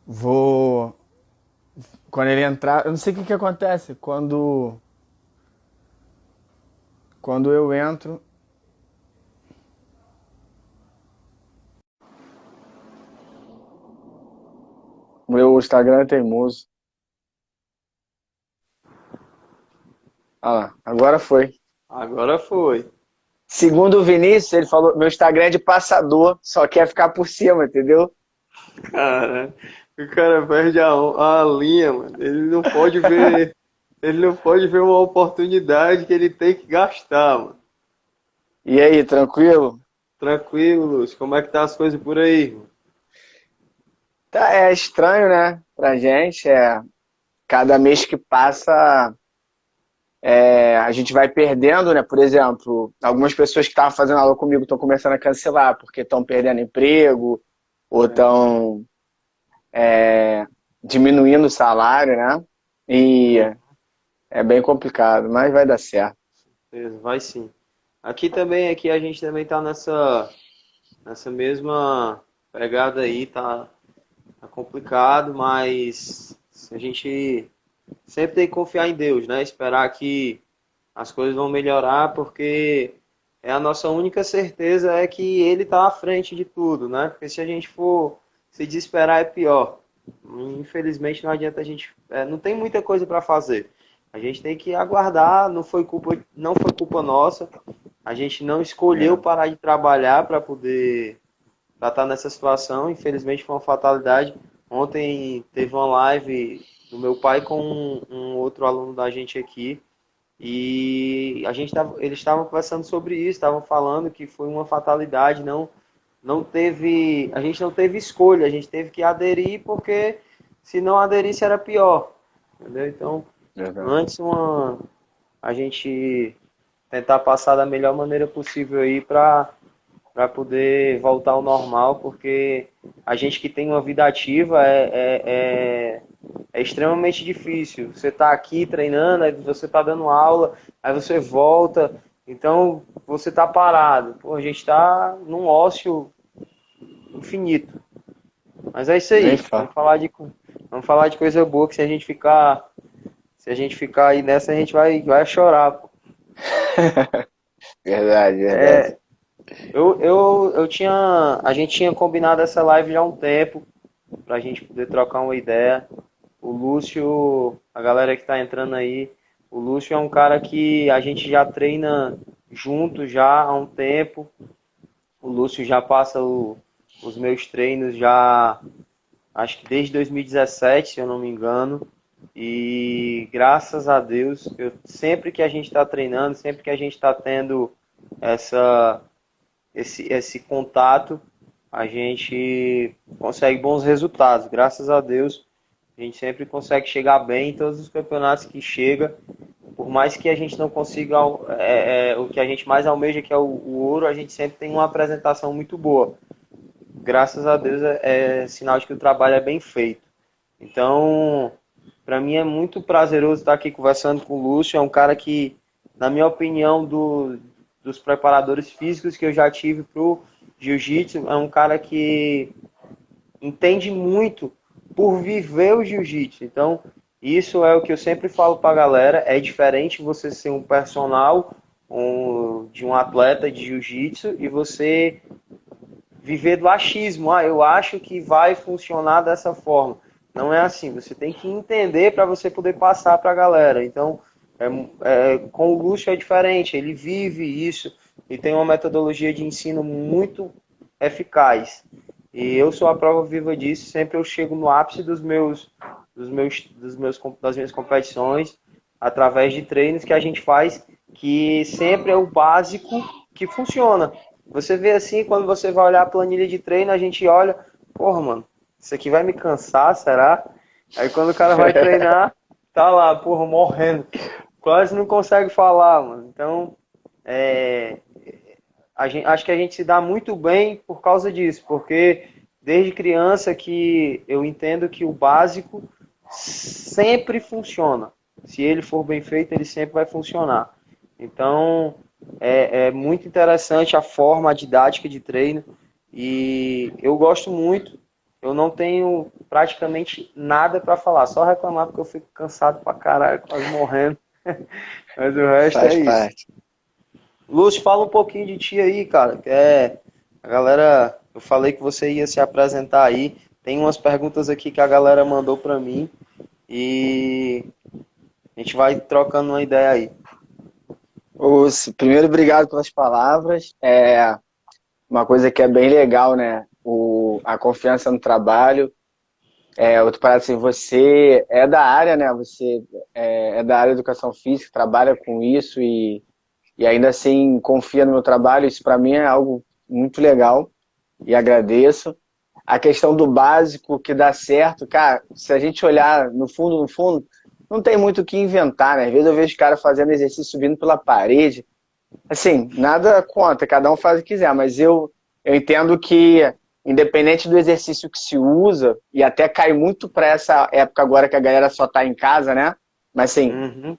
Vou. Quando ele entrar. Eu não sei o que que acontece. Quando eu entro. Meu Instagram é teimoso. Ah lá, agora foi. Agora foi. Segundo o Vinícius, ele falou: meu Instagram é de passador, só quer ficar por cima, entendeu? Cara, o cara perde a linha, mano. Ele não pode ver uma oportunidade que ele tem que gastar, mano. E aí, tranquilo? Tranquilo, Lúcio. Como é que tá as coisas por aí, mano? Tá, é estranho, né? Pra gente, cada mês que passa, a gente vai perdendo, né? Por exemplo, algumas pessoas que estavam fazendo aula comigo estão começando a cancelar porque estão perdendo emprego ou estão diminuindo o salário, né? E Com é bem complicado, mas vai dar certo. certeza, vai sim. Aqui a gente também tá nessa mesma pegada aí, tá complicado, mas a gente sempre tem que confiar em Deus, né? Esperar que as coisas vão melhorar, porque é a nossa única certeza é que Ele está à frente de tudo, né? Porque se a gente for se desesperar é pior. Infelizmente não adianta a gente, não tem muita coisa para fazer. A gente tem que aguardar, não foi culpa nossa. A gente não escolheu É. parar de trabalhar para poder pra estar nessa situação. Infelizmente foi uma fatalidade. Ontem teve uma live do meu pai com um outro aluno da gente aqui e eles estavam conversando sobre isso, estavam falando que foi uma fatalidade, a gente não teve escolha, a gente teve que aderir porque se não aderisse era pior, entendeu? Então, Verdade. antes a gente tentar passar da melhor maneira possível aí para poder voltar ao normal, porque a gente que tem uma vida ativa é extremamente difícil. Você está aqui treinando, aí você está dando aula, aí você volta, então você está parado. Pô, a gente está num ócio infinito. Mas é isso Nem aí. fala. Vamos falar de coisa boa, que se a gente ficar aí nessa, a gente vai chorar. Pô. Verdade, verdade. A gente tinha combinado essa live já há um tempo, para a gente poder trocar uma ideia. O Lúcio, a galera que está entrando aí, o Lúcio é um cara que a gente já treina junto já há um tempo. O Lúcio já passa os meus treinos já, acho que desde 2017, se eu não me engano. E graças a Deus, sempre que a gente está treinando, sempre que a gente está tendo essa, esse contato, a gente consegue bons resultados. Graças a Deus, a gente sempre consegue chegar bem em todos os campeonatos que chega. Por mais que a gente não consiga o que a gente mais almeja, que é o ouro, a gente sempre tem uma apresentação muito boa. Graças a Deus é sinal de que o trabalho é bem feito. Então, para mim é muito prazeroso estar aqui conversando com o Lúcio. É um cara que, na minha opinião, dos preparadores físicos que eu já tive para o jiu-jitsu, é um cara que entende muito por viver o jiu-jitsu. Então, isso é o que eu sempre falo para a galera. É diferente você ser um personal de um atleta de jiu-jitsu e você viver do achismo. Ah, eu acho que vai funcionar dessa forma. Não é assim. Você tem que entender para você poder passar para a galera. Então, com o Lúcio é diferente. Ele vive isso e tem uma metodologia de ensino muito eficaz. E eu sou a prova viva disso. Sempre eu chego no ápice das minhas competições através de treinos que a gente faz, que sempre é o básico que funciona. Você vê assim, quando você vai olhar a planilha de treino, a gente olha, porra, mano, isso aqui vai me cansar, será? Aí quando o cara vai treinar, tá lá, porra, morrendo. Quase não consegue falar, mano. Então, é, acho que a gente se dá muito bem por causa disso, porque desde criança que eu entendo que o básico sempre funciona. Se ele for bem feito, ele sempre vai funcionar. Então, é muito interessante a forma, a didática de treino e eu gosto muito. Eu não tenho praticamente nada para falar, só reclamar porque eu fico cansado pra caralho, quase morrendo. Mas o resto Faz é isso. parte. Lúcio, fala um pouquinho de ti aí, cara. A galera, eu falei que você ia se apresentar aí. Tem umas perguntas aqui que a galera mandou pra mim e a gente vai trocando uma ideia aí. Primeiro, obrigado pelas palavras. Uma coisa que é bem legal, né? A confiança no trabalho. Outro parado assim, você é da área, né? Você é da área de educação física, trabalha com isso e ainda assim confia no meu trabalho. Isso para mim é algo muito legal e agradeço. A questão do básico que dá certo, cara, se a gente olhar no fundo, não tem muito o que inventar, né? Às vezes eu vejo cara fazendo exercício subindo pela parede. Assim, nada contra, cada um faz o que quiser, mas eu entendo que, independente do exercício que se usa, e até cai muito para essa época agora que a galera só tá em casa, né? Mas assim, Uhum.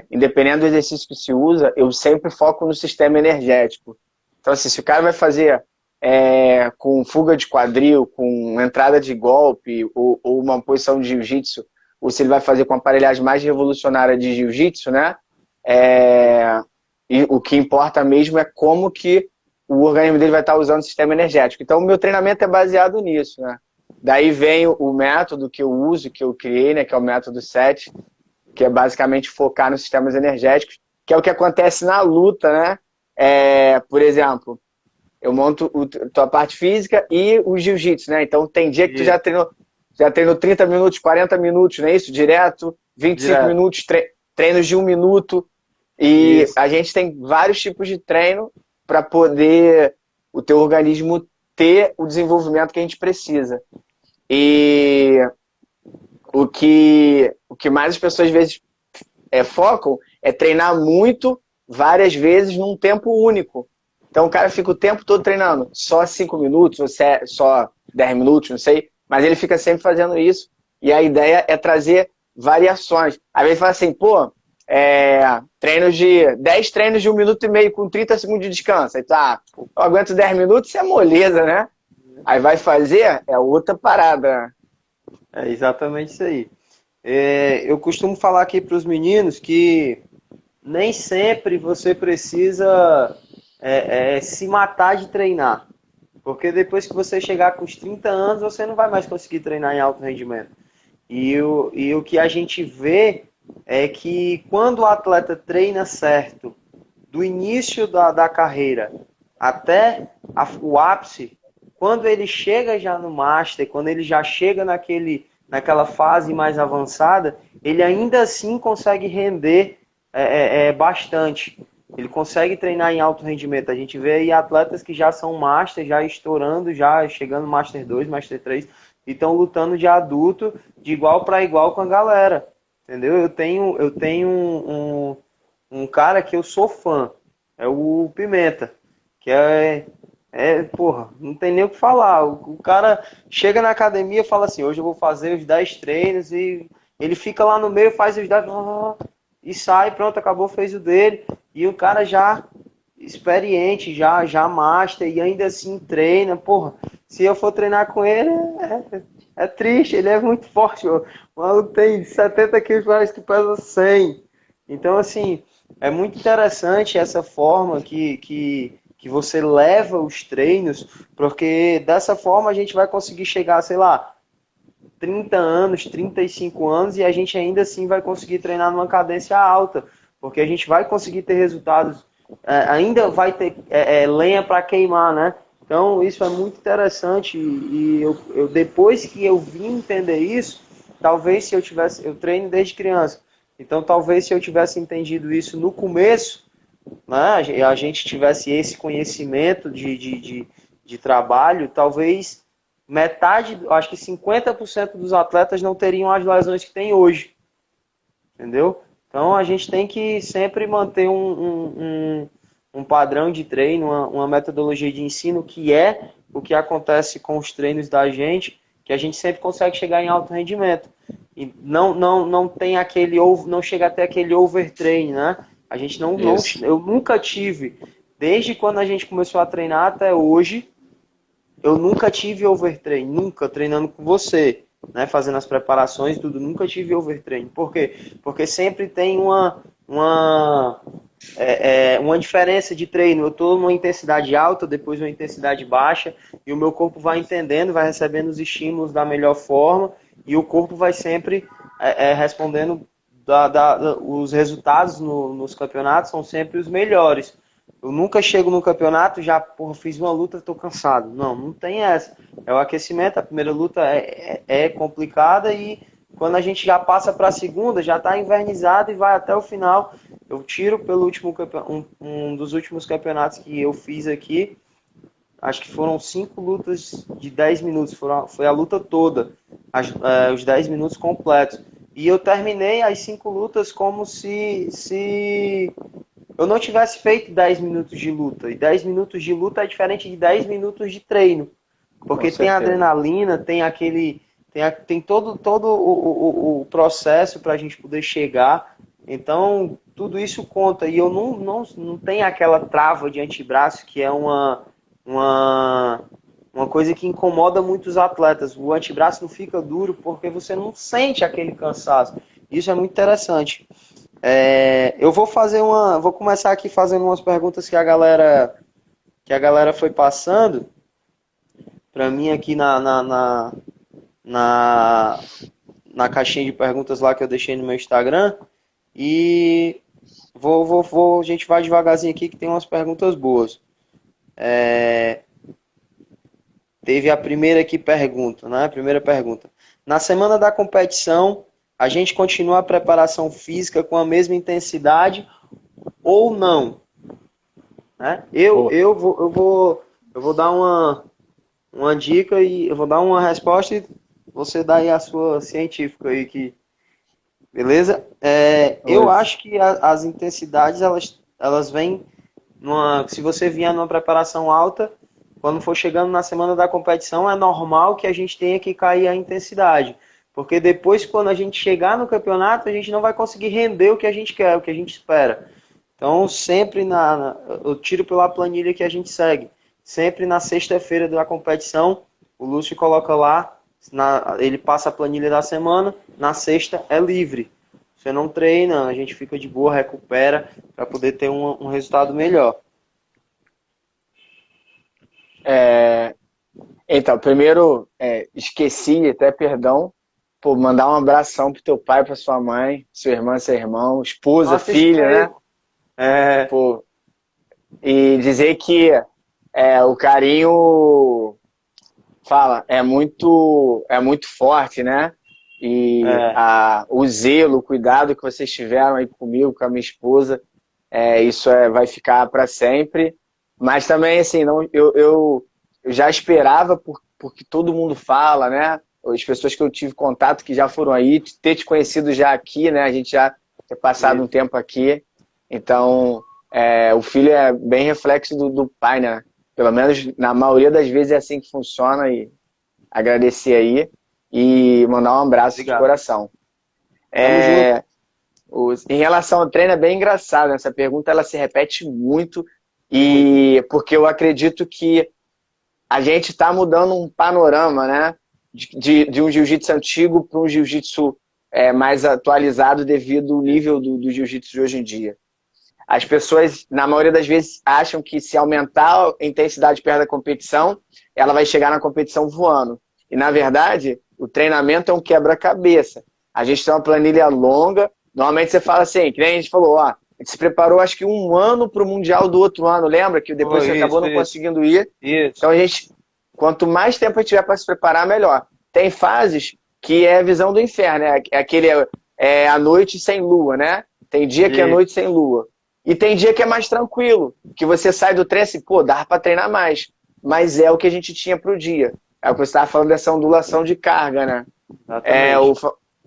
independente do exercício que se usa, eu sempre foco no sistema energético. Então, assim, se o cara vai fazer com fuga de quadril, com entrada de golpe, ou uma posição de jiu-jitsu, ou se ele vai fazer com a aparelhagem mais revolucionária de jiu-jitsu, né? É, e o que importa mesmo é como que o organismo dele vai estar usando o sistema energético. Então, o meu treinamento é baseado nisso, né? Daí vem o método que eu uso, que eu criei, né? Que é o método 7, que é basicamente focar nos sistemas energéticos, que é o que acontece na luta, né? Por exemplo, eu monto a tua parte física e o jiu-jitsu, né? Então, tem dia que tu Isso, já treinou 30 minutos, 40 minutos, não é isso? Direto, 25 direto. minutos, treinos de 1 minuto. E Isso. a gente tem vários tipos de treino para poder o teu organismo ter o desenvolvimento que a gente precisa. E o que mais as pessoas às vezes focam é treinar muito, várias vezes, num tempo único. Então o cara fica o tempo todo treinando, só 5 minutos, ou só 10 minutos, não sei, mas ele fica sempre fazendo isso. E a ideia é trazer variações. Às vezes fala assim, pô, 10 treinos de 1 minuto e meio com 30 segundos de descanso. Aí tá, eu aguento 10 minutos, isso é moleza, né? Aí vai fazer, é outra parada. É exatamente isso aí. Eu costumo falar aqui para os meninos que nem sempre você precisa se matar de treinar. Porque depois que você chegar com os 30 anos, você não vai mais conseguir treinar em alto rendimento. E o que a gente vê é que quando o atleta treina certo, do início da carreira até o ápice, quando ele chega já no Master, quando ele já chega naquela fase mais avançada, ele ainda assim consegue render bastante. Ele consegue treinar em alto rendimento. A gente vê aí atletas que já são Master, já estourando, já chegando Master 2, Master 3, e estão lutando de adulto, de igual para igual com a galera. Entendeu? Eu tenho um cara que eu sou fã, é o Pimenta, que porra, não tem nem o que falar. O cara chega na academia e fala assim, hoje eu vou fazer os 10 treinos, e ele fica lá no meio, faz os 10 e sai, pronto, acabou, fez o dele. E o cara já experiente, já master, e ainda assim treina. Porra, se eu for treinar com ele, é triste, ele é muito forte. O maluco tem 70 quilos, parece que pesa 100. Então, assim, é muito interessante essa forma que você leva os treinos, porque dessa forma a gente vai conseguir chegar, sei lá, 30 anos, 35 anos, e a gente ainda assim vai conseguir treinar numa cadência alta, porque a gente vai conseguir ter resultados, ainda vai ter lenha para queimar, né? Então isso é muito interessante, e eu depois que eu vim entender isso, talvez se eu treino desde criança, então talvez se eu tivesse entendido isso no começo, né, a gente tivesse esse conhecimento de trabalho, talvez metade, acho que 50% dos atletas não teriam as lesões que tem hoje, entendeu? Então a gente tem que sempre manter um padrão de treino, uma metodologia de ensino, que é o que acontece com os treinos da gente, que a gente sempre consegue chegar em alto rendimento. E não tem aquele, não chega até aquele overtrain, né? A gente Isso. eu nunca tive, desde quando a gente começou a treinar até hoje, eu nunca tive overtrain, nunca treinando com você. né, fazendo as preparações, tudo, nunca tive overtraining. Por quê? Porque sempre tem uma diferença de treino. Eu estou numa intensidade alta, depois uma intensidade baixa, e o meu corpo vai entendendo, vai recebendo os estímulos da melhor forma, e o corpo vai sempre respondendo, os resultados nos campeonatos são sempre os melhores. Eu nunca chego no campeonato já, porra, fiz uma luta, estou cansado. Não, não tem essa. É o aquecimento, a primeira luta é complicada, e quando a gente já passa para a segunda, já está invernizado e vai até o final. Eu tiro pelo último um dos últimos campeonatos que eu fiz aqui, acho que foram 5 lutas de 10 minutos, foi a luta toda, os 10 minutos completos. E eu terminei as 5 lutas como se eu não tivesse feito 10 minutos de luta. E 10 minutos de luta é diferente de 10 minutos de treino. Porque tem a adrenalina, tem todo o processo para a gente poder chegar. Então, tudo isso conta. E eu não tenho aquela trava de antebraço, que é uma coisa que incomoda muitos atletas. O antebraço não fica duro porque você não sente aquele cansaço. Isso é muito interessante. Eu vou começar aqui fazendo umas perguntas que a galera foi passando para mim aqui na caixinha de perguntas lá que eu deixei no meu Instagram. E a gente vai devagarzinho aqui que tem umas perguntas boas. Teve a primeira aqui pergunta, né? A primeira pergunta. Na semana da competição, a gente continua a preparação física com a mesma intensidade ou não? Né? Eu vou dar uma dica e eu vou dar uma resposta e você dá aí a sua científica aí, beleza? Eu acho que as intensidades elas vêm se você vier numa preparação alta, quando for chegando na semana da competição, é normal que a gente tenha que cair a intensidade. Porque depois, quando a gente chegar no campeonato, a gente não vai conseguir render o que a gente quer, o que a gente espera. Então, sempre eu tiro pela planilha que a gente segue. Sempre na sexta-feira da competição, o Lúcio coloca lá, ele passa a planilha da semana, na sexta é livre. Você não treina, a gente fica de boa, recupera, para poder ter um resultado melhor. Então, primeiro, esqueci, até perdão, por mandar um abração pro teu pai, pra sua mãe, sua irmã, seu irmão, esposa, Nossa, filha, né? Pô, e dizer que o carinho, é muito forte, né? E o zelo, o cuidado que vocês tiveram aí comigo, com a minha esposa, isso vai ficar para sempre. Mas também, assim, eu já esperava, porque todo mundo fala, né? As pessoas que eu tive contato, que já foram aí, ter te conhecido já aqui, né? A gente já ter passado um tempo aqui. Então, o filho é bem reflexo do pai, né? Pelo menos na maioria das vezes é assim que funciona. E agradecer aí e mandar um abraço de coração. Em relação ao treino, é bem engraçado. Essa pergunta ela se repete muito, porque eu acredito que a gente está mudando um panorama, né? De um jiu-jitsu antigo para um jiu-jitsu mais atualizado devido ao nível do jiu-jitsu de hoje em dia. As pessoas, na maioria das vezes, acham que se aumentar a intensidade perto da competição, ela vai chegar na competição voando. E, na verdade, o treinamento é um quebra-cabeça. A gente tem uma planilha longa. Normalmente você fala assim, que nem a gente falou, a gente se preparou acho que 1 ano para o Mundial do outro ano, lembra? Que depois você acabou não conseguindo ir. Então, quanto mais tempo a gente tiver para se preparar, melhor. Tem fases que é a visão do inferno, aquele a noite sem lua, né? Tem dia que é noite sem lua. E tem dia que é mais tranquilo, que você sai do treino assim, pô, dá para treinar mais. Mas é o que a gente tinha pro dia. É o que você estava falando dessa ondulação de carga, né? É o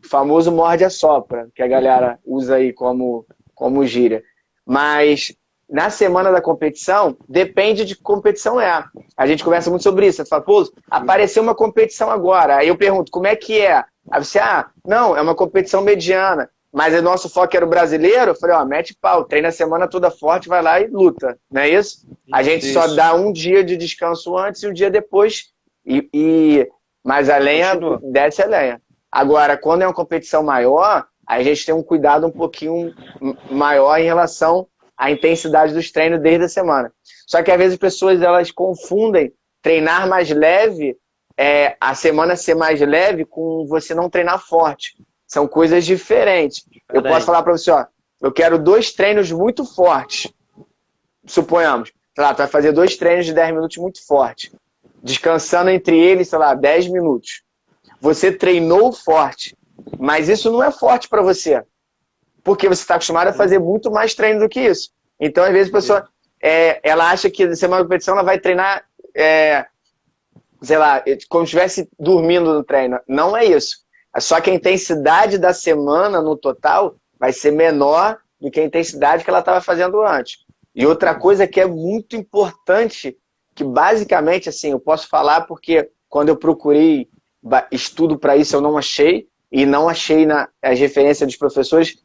famoso morde-a-sopra, que a galera usa aí como gíria. Mas na semana da competição, depende de que competição é. A gente conversa muito sobre isso. Você fala, pô, apareceu uma competição agora. Aí eu pergunto, como é que é? Aí você, não, é uma competição mediana. Mas o nosso foco era o brasileiro. Eu falei, mete pau, treina a semana toda forte, vai lá e luta. Não é isso? A gente só dá um dia de descanso antes e um dia depois. Mas a lenha, Continua. desce a lenha. Agora, quando é uma competição maior, a gente tem um cuidado um pouquinho maior em relação à intensidade dos treinos desde a semana. Só que às vezes as pessoas elas confundem treinar mais leve, a semana ser mais leve, com você não treinar forte. São coisas diferentes. Eu posso falar para você, ó, eu quero 2 treinos muito fortes. Suponhamos, sei lá, tu vai fazer 2 treinos de 10 minutos muito fortes, descansando entre eles, sei lá, 10 minutos. Você treinou forte, mas isso não é forte para você, porque você está acostumado a fazer muito mais treino do que isso. Então, às vezes, a pessoa ela acha que na semana de competição ela vai treinar, sei lá, como se estivesse dormindo no treino. Não é isso. É só que a intensidade da semana no total vai ser menor do que a intensidade que ela estava fazendo antes. E outra coisa que é muito importante, que basicamente, assim, eu posso falar porque quando eu procurei estudo para isso eu não achei, e não achei as referências dos professores,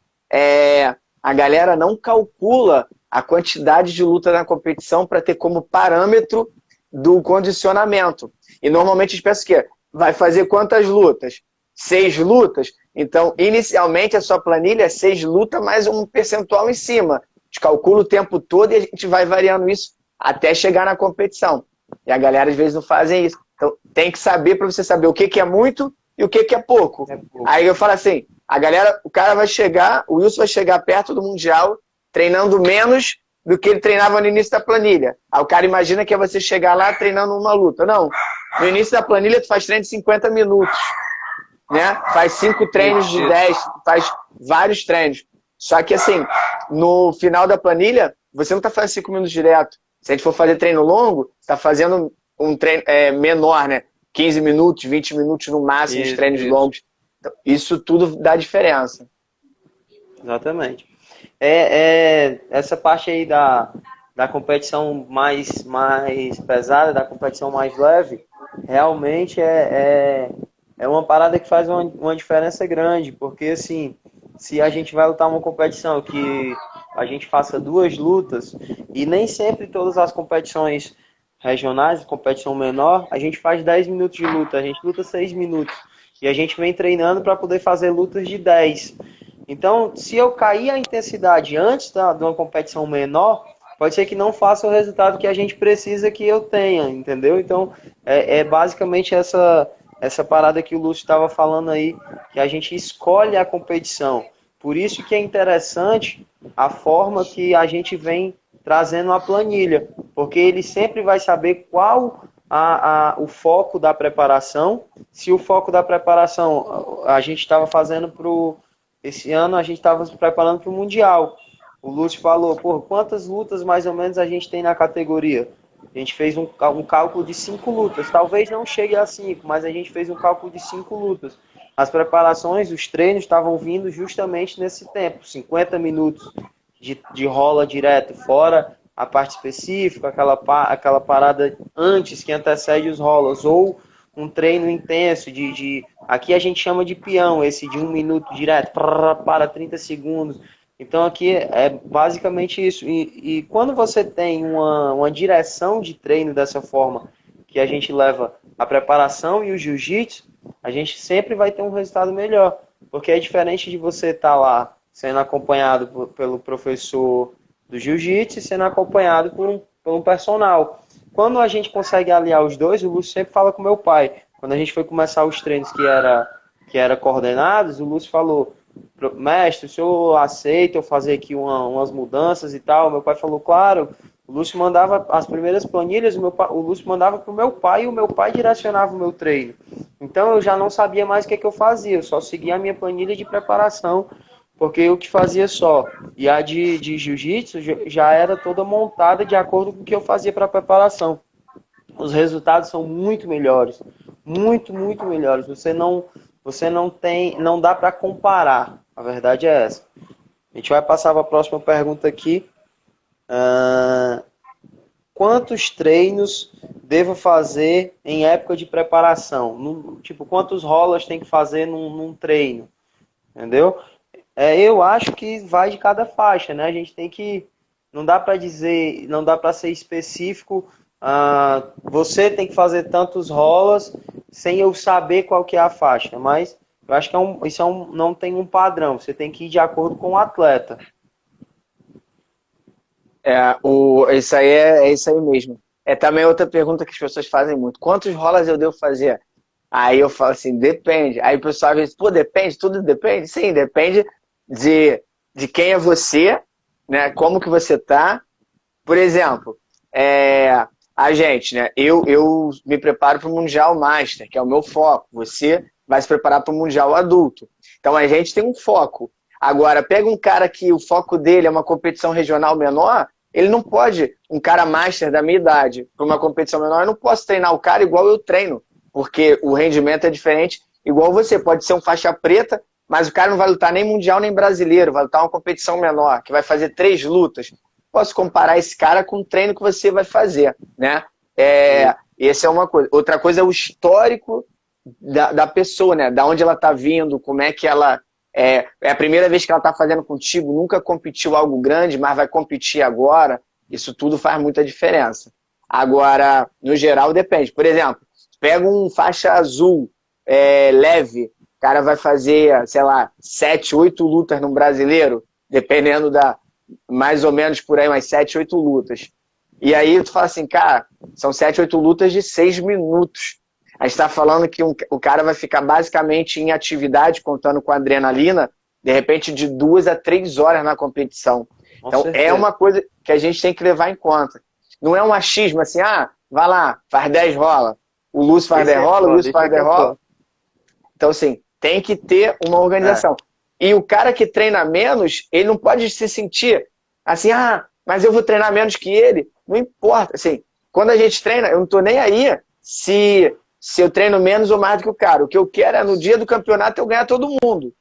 a galera não calcula a quantidade de luta na competição para ter como parâmetro do condicionamento. E normalmente a gente pensa que vai fazer quantas lutas? 6 lutas? Então, inicialmente a sua planilha é 6 lutas mais um percentual em cima. A gente calcula o tempo todo e a gente vai variando isso até chegar na competição. E a galera às vezes não fazem isso. Então, tem que saber para você saber o que é muito e o que é pouco. Aí eu falo assim, o cara vai chegar, o Wilson vai chegar perto do Mundial treinando menos do que ele treinava no início da planilha. Aí o cara imagina que é você chegar lá treinando uma luta. Não. No início da planilha tu faz treino de 50 minutos. Né? Faz 5 treinos de 10, faz vários treinos. Só que assim, no final da planilha, você não está fazendo 5 minutos direto. Se a gente for fazer treino longo, está fazendo um treino menor, né? 15 minutos, 20 minutos no máximo, os treinos longos. Então, isso tudo dá diferença. Exatamente. Essa parte aí da competição mais pesada, da competição mais leve, realmente é uma parada que faz uma diferença grande, porque assim, se a gente vai lutar uma competição que a gente faça 2 lutas, e nem sempre todas as competições regionais, competição menor, a gente faz 10 minutos de luta, a gente luta 6 minutos, e a gente vem treinando para poder fazer lutas de 10. Então, se eu cair a intensidade antes de uma competição menor, pode ser que não faça o resultado que a gente precisa que eu tenha, entendeu? Então, basicamente essa parada que o Lúcio estava falando aí, que a gente escolhe a competição. Por isso que é interessante a forma que a gente vem trazendo a planilha, porque ele sempre vai saber qual o foco da preparação. Se o foco da preparação a gente estava fazendo esse ano, a gente estava se preparando para o Mundial. O Lúcio falou, quantas lutas mais ou menos a gente tem na categoria? A gente fez um cálculo de 5 lutas. Talvez não chegue a 5, mas a gente fez um cálculo de 5 lutas. As preparações, os treinos estavam vindo justamente nesse tempo. 50 minutos de rola direto, fora a parte específica, aquela parada antes que antecede os rolas, ou um treino intenso aqui a gente chama de peão, esse de 1 minuto direto, para 30 segundos. Então aqui é basicamente isso. E quando você tem uma direção de treino dessa forma, que a gente leva a preparação e o jiu-jitsu, a gente sempre vai ter um resultado melhor. Porque é diferente de você estar lá sendo acompanhado pelo professor do jiu-jitsu e sendo acompanhado por um personal. Quando a gente consegue aliar os dois, o Lúcio sempre fala com meu pai. Quando a gente foi começar os treinos que era coordenados, o Lúcio falou, mestre, o senhor aceita eu fazer aqui umas mudanças e tal? Meu pai falou, claro. O Lúcio mandava as primeiras planilhas, o Lúcio mandava para o meu pai e o meu pai direcionava o meu treino. Então eu já não sabia mais o que eu fazia, eu só seguia a minha planilha de preparação, porque eu que fazia só. E a de jiu-jitsu já era toda montada de acordo com o que eu fazia para preparação. Os resultados são muito melhores, muito, muito melhores. Você não dá para comparar. A verdade é essa. A gente vai passar para a próxima pergunta aqui. Quantos treinos devo fazer em época de preparação? Tipo, quantos rolas tem que fazer num treino? Entendeu? Eu acho que vai de cada faixa, né? A gente tem que... Não dá para dizer, não dá para ser específico você tem que fazer tantos rolas sem eu saber qual que é a faixa, mas eu acho que não tem um padrão, você tem que ir de acordo com o atleta. Isso aí é isso aí mesmo. É também outra pergunta que as pessoas fazem muito. Quantos rolas eu devo fazer? Aí eu falo assim, depende. Aí o pessoal às vezes, pô, depende, tudo depende? Sim, depende de, de quem é você, né? Como que você tá. Por exemplo, a gente, né? Eu me preparo para o Mundial Master, que é o meu foco. Você vai se preparar para o Mundial Adulto. Então a gente tem um foco. Agora, pega um cara que o foco dele é uma competição regional menor, ele não pode, um cara master da minha idade, para uma competição menor, eu não posso treinar o cara igual eu treino, porque o rendimento é diferente, igual você. Pode ser um faixa preta, mas o cara não vai lutar nem mundial nem brasileiro, vai lutar uma competição menor, que vai fazer 3 lutas. Posso comparar esse cara com o treino que você vai fazer, né? Essa é uma coisa. Outra coisa é o histórico da pessoa, né? Da onde ela tá vindo, como é que ela é a primeira vez que ela tá fazendo contigo, nunca competiu algo grande, mas vai competir agora. Isso tudo faz muita diferença. Agora, no geral, depende. Por exemplo, pega um faixa azul leve, o cara vai fazer, sei lá, 7, 8 lutas no brasileiro, dependendo mais ou menos por aí, umas 7, 8 lutas. E aí tu fala assim, cara, são 7, 8 lutas de 6 minutos. A gente está falando que o cara vai ficar basicamente em atividade, contando com adrenalina, de repente de 2 a 3 horas na competição. Com Então é certeza. uma coisa que a gente tem que levar em conta. Não é um achismo assim, vai lá, faz 10 rola. O Lúcio faz 10 rola, o Wilson Isso é faz que 10 é rola. foda. Então, assim, tem que ter uma É, organização. E o cara que treina menos, ele não pode se sentir assim, mas eu vou treinar menos que ele. Não importa. Assim, quando a gente treina, eu não tô nem aí se eu treino menos ou mais do que o cara. O que eu quero é, no dia do campeonato, eu ganhar todo mundo.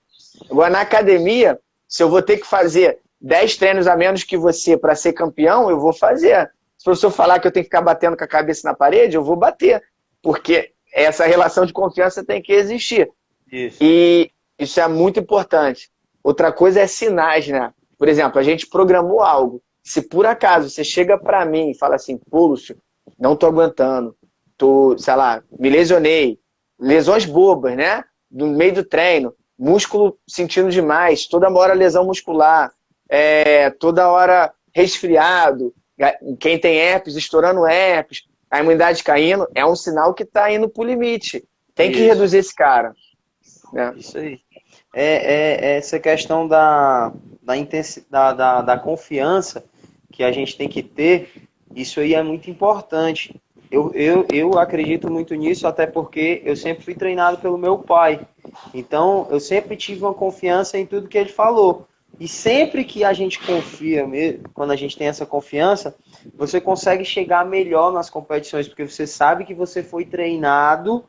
Agora, na academia, se eu vou ter que fazer 10 treinos a menos que você para ser campeão, eu vou fazer. Se o professor falar que eu tenho que ficar batendo com a cabeça na parede, eu vou bater. Porque essa relação de confiança tem que existir. isso. E isso é muito importante. Outra coisa é sinais, né? Por exemplo, a gente programou algo. Se por acaso você chega para mim e fala assim, pô, Lúcio, não tô aguentando, sei lá, me lesionei, lesões bobas, né? No meio do treino, músculo sentindo demais, toda hora lesão muscular, toda hora resfriado, quem tem herpes estourando herpes, a imunidade caindo, é um sinal que está indo pro limite. Tem que Isso. reduzir esse cara, né? Isso aí. É essa questão da intensidade, da confiança que a gente tem que ter, isso aí é muito importante. Eu acredito muito nisso, até porque eu sempre fui treinado pelo meu pai. Então, eu sempre tive uma confiança em tudo que ele falou. E sempre que a gente confia, quando a gente tem essa confiança, você consegue chegar melhor nas competições, porque você sabe que você foi treinado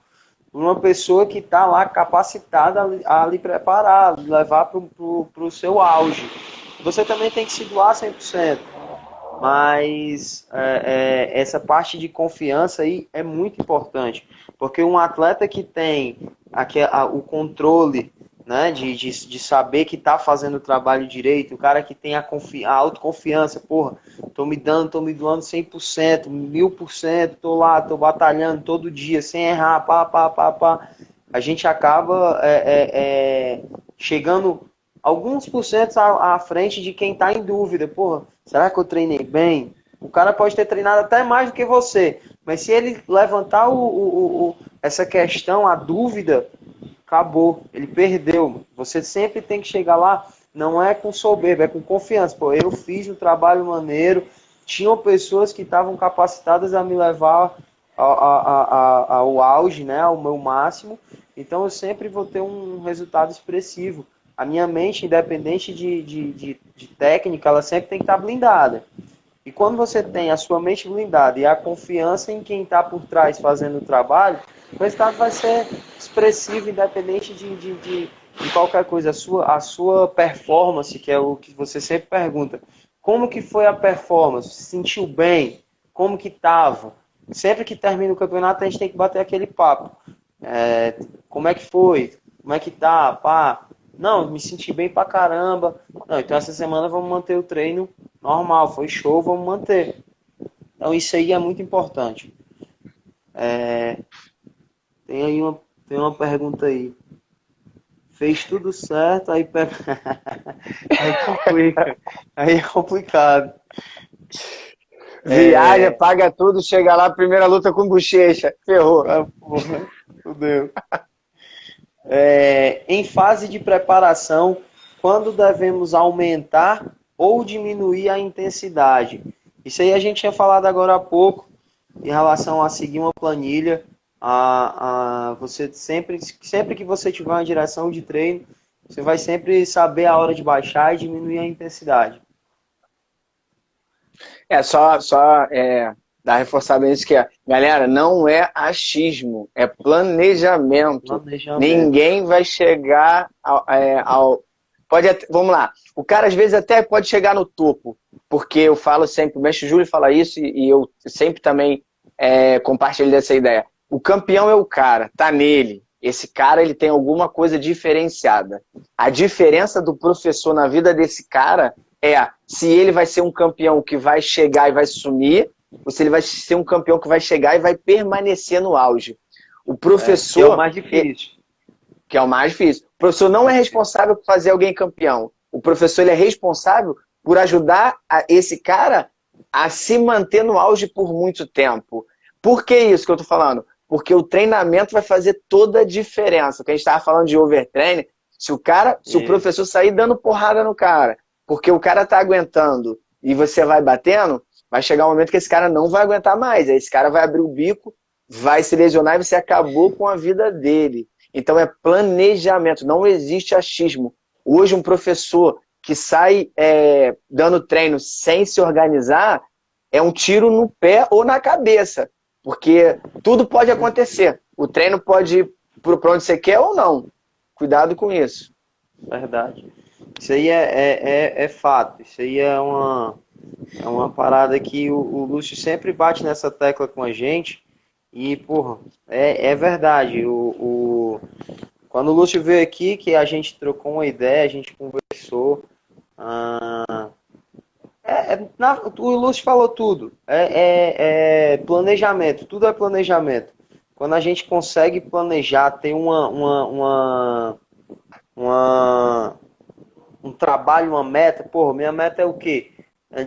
uma pessoa que está lá capacitada a lhe preparar, levar para o seu auge. Você também tem que se doar 100%, mas essa parte de confiança aí é muito importante, porque um atleta que tem o controle, né, de saber que está fazendo o trabalho direito, o cara que tem a autoconfiança, porra, tô me doando 100%, 1000%, tô lá, tô batalhando todo dia, sem errar, pá. A gente acaba chegando alguns porcentos à frente de quem está em dúvida. Porra, será que eu treinei bem? O cara pode ter treinado até mais do que você, mas se ele levantar essa questão, a dúvida, acabou, ele perdeu. Você sempre tem que chegar lá, não é com soberba, é com confiança. Pô, eu fiz um trabalho maneiro, tinham pessoas que estavam capacitadas a me levar ao auge, né, ao meu máximo, então eu sempre vou ter um resultado expressivo. A minha mente, independente de técnica, ela sempre tem que estar blindada. E quando você tem a sua mente blindada e a confiança em quem está por trás fazendo o trabalho, o resultado vai ser expressivo, independente de qualquer coisa. A sua performance, que é o que você sempre pergunta, como que foi a performance? Se sentiu bem? Como que estava? Sempre que termina o campeonato, a gente tem que bater aquele papo. Como é que foi? Como é que tá? Pá. Não, me senti bem pra caramba. Não, então essa semana vamos manter o treino normal. Foi show, vamos manter. Então isso aí é muito importante. Tem aí tem uma pergunta aí. Fez tudo certo, aí aí complica. Aí é complicado. Viaja, paga tudo, chega lá, primeira luta com bochecha. Ferrou. Ah, porra, fudeu. Em fase de preparação, quando devemos aumentar ou diminuir a intensidade? Isso aí a gente tinha falado agora há pouco, em relação a seguir uma planilha. Você sempre que você tiver uma direção de treino, você vai sempre saber a hora de baixar e diminuir a intensidade. Dar reforçado nisso que galera, não é achismo, é planejamento. Planejamento. Ninguém vai chegar vamos lá, o cara às vezes até pode chegar no topo, porque eu falo sempre, o mestre Júlio fala isso e eu sempre também compartilho dessa ideia. O campeão é o cara, tá nele. Esse cara ele tem alguma coisa diferenciada. A diferença do professor na vida desse cara é se ele vai ser um campeão que vai chegar e vai sumir, ou se ele vai ser um campeão que vai chegar e vai permanecer no auge. O professor... Que é o mais difícil. Que é o mais difícil. O professor não é responsável por fazer alguém campeão. O professor ele é responsável por ajudar esse cara a se manter no auge por muito tempo. Por que isso que eu tô falando? Porque o treinamento vai fazer toda a diferença. O que a gente estava falando de overtraining, se o professor sair dando porrada no cara, porque o cara tá aguentando e você vai batendo, vai chegar um momento que esse cara não vai aguentar mais. Aí esse cara vai abrir o bico, vai se lesionar e você acabou com a vida dele. Então é planejamento, não existe achismo. Hoje um professor que sai dando treino sem se organizar é um tiro no pé ou na cabeça. Porque tudo pode acontecer. O treino pode ir para onde você quer ou não. Cuidado com isso. Verdade. Isso aí é fato. Isso aí é uma parada que o Lúcio sempre bate nessa tecla com a gente. E, porra, é verdade. Quando o Lúcio veio aqui, que a gente trocou uma ideia, a gente conversou. O Lúcio falou tudo. Planejamento. Tudo é planejamento. Quando a gente consegue planejar, ter um trabalho, uma meta. Porra, minha meta é o quê?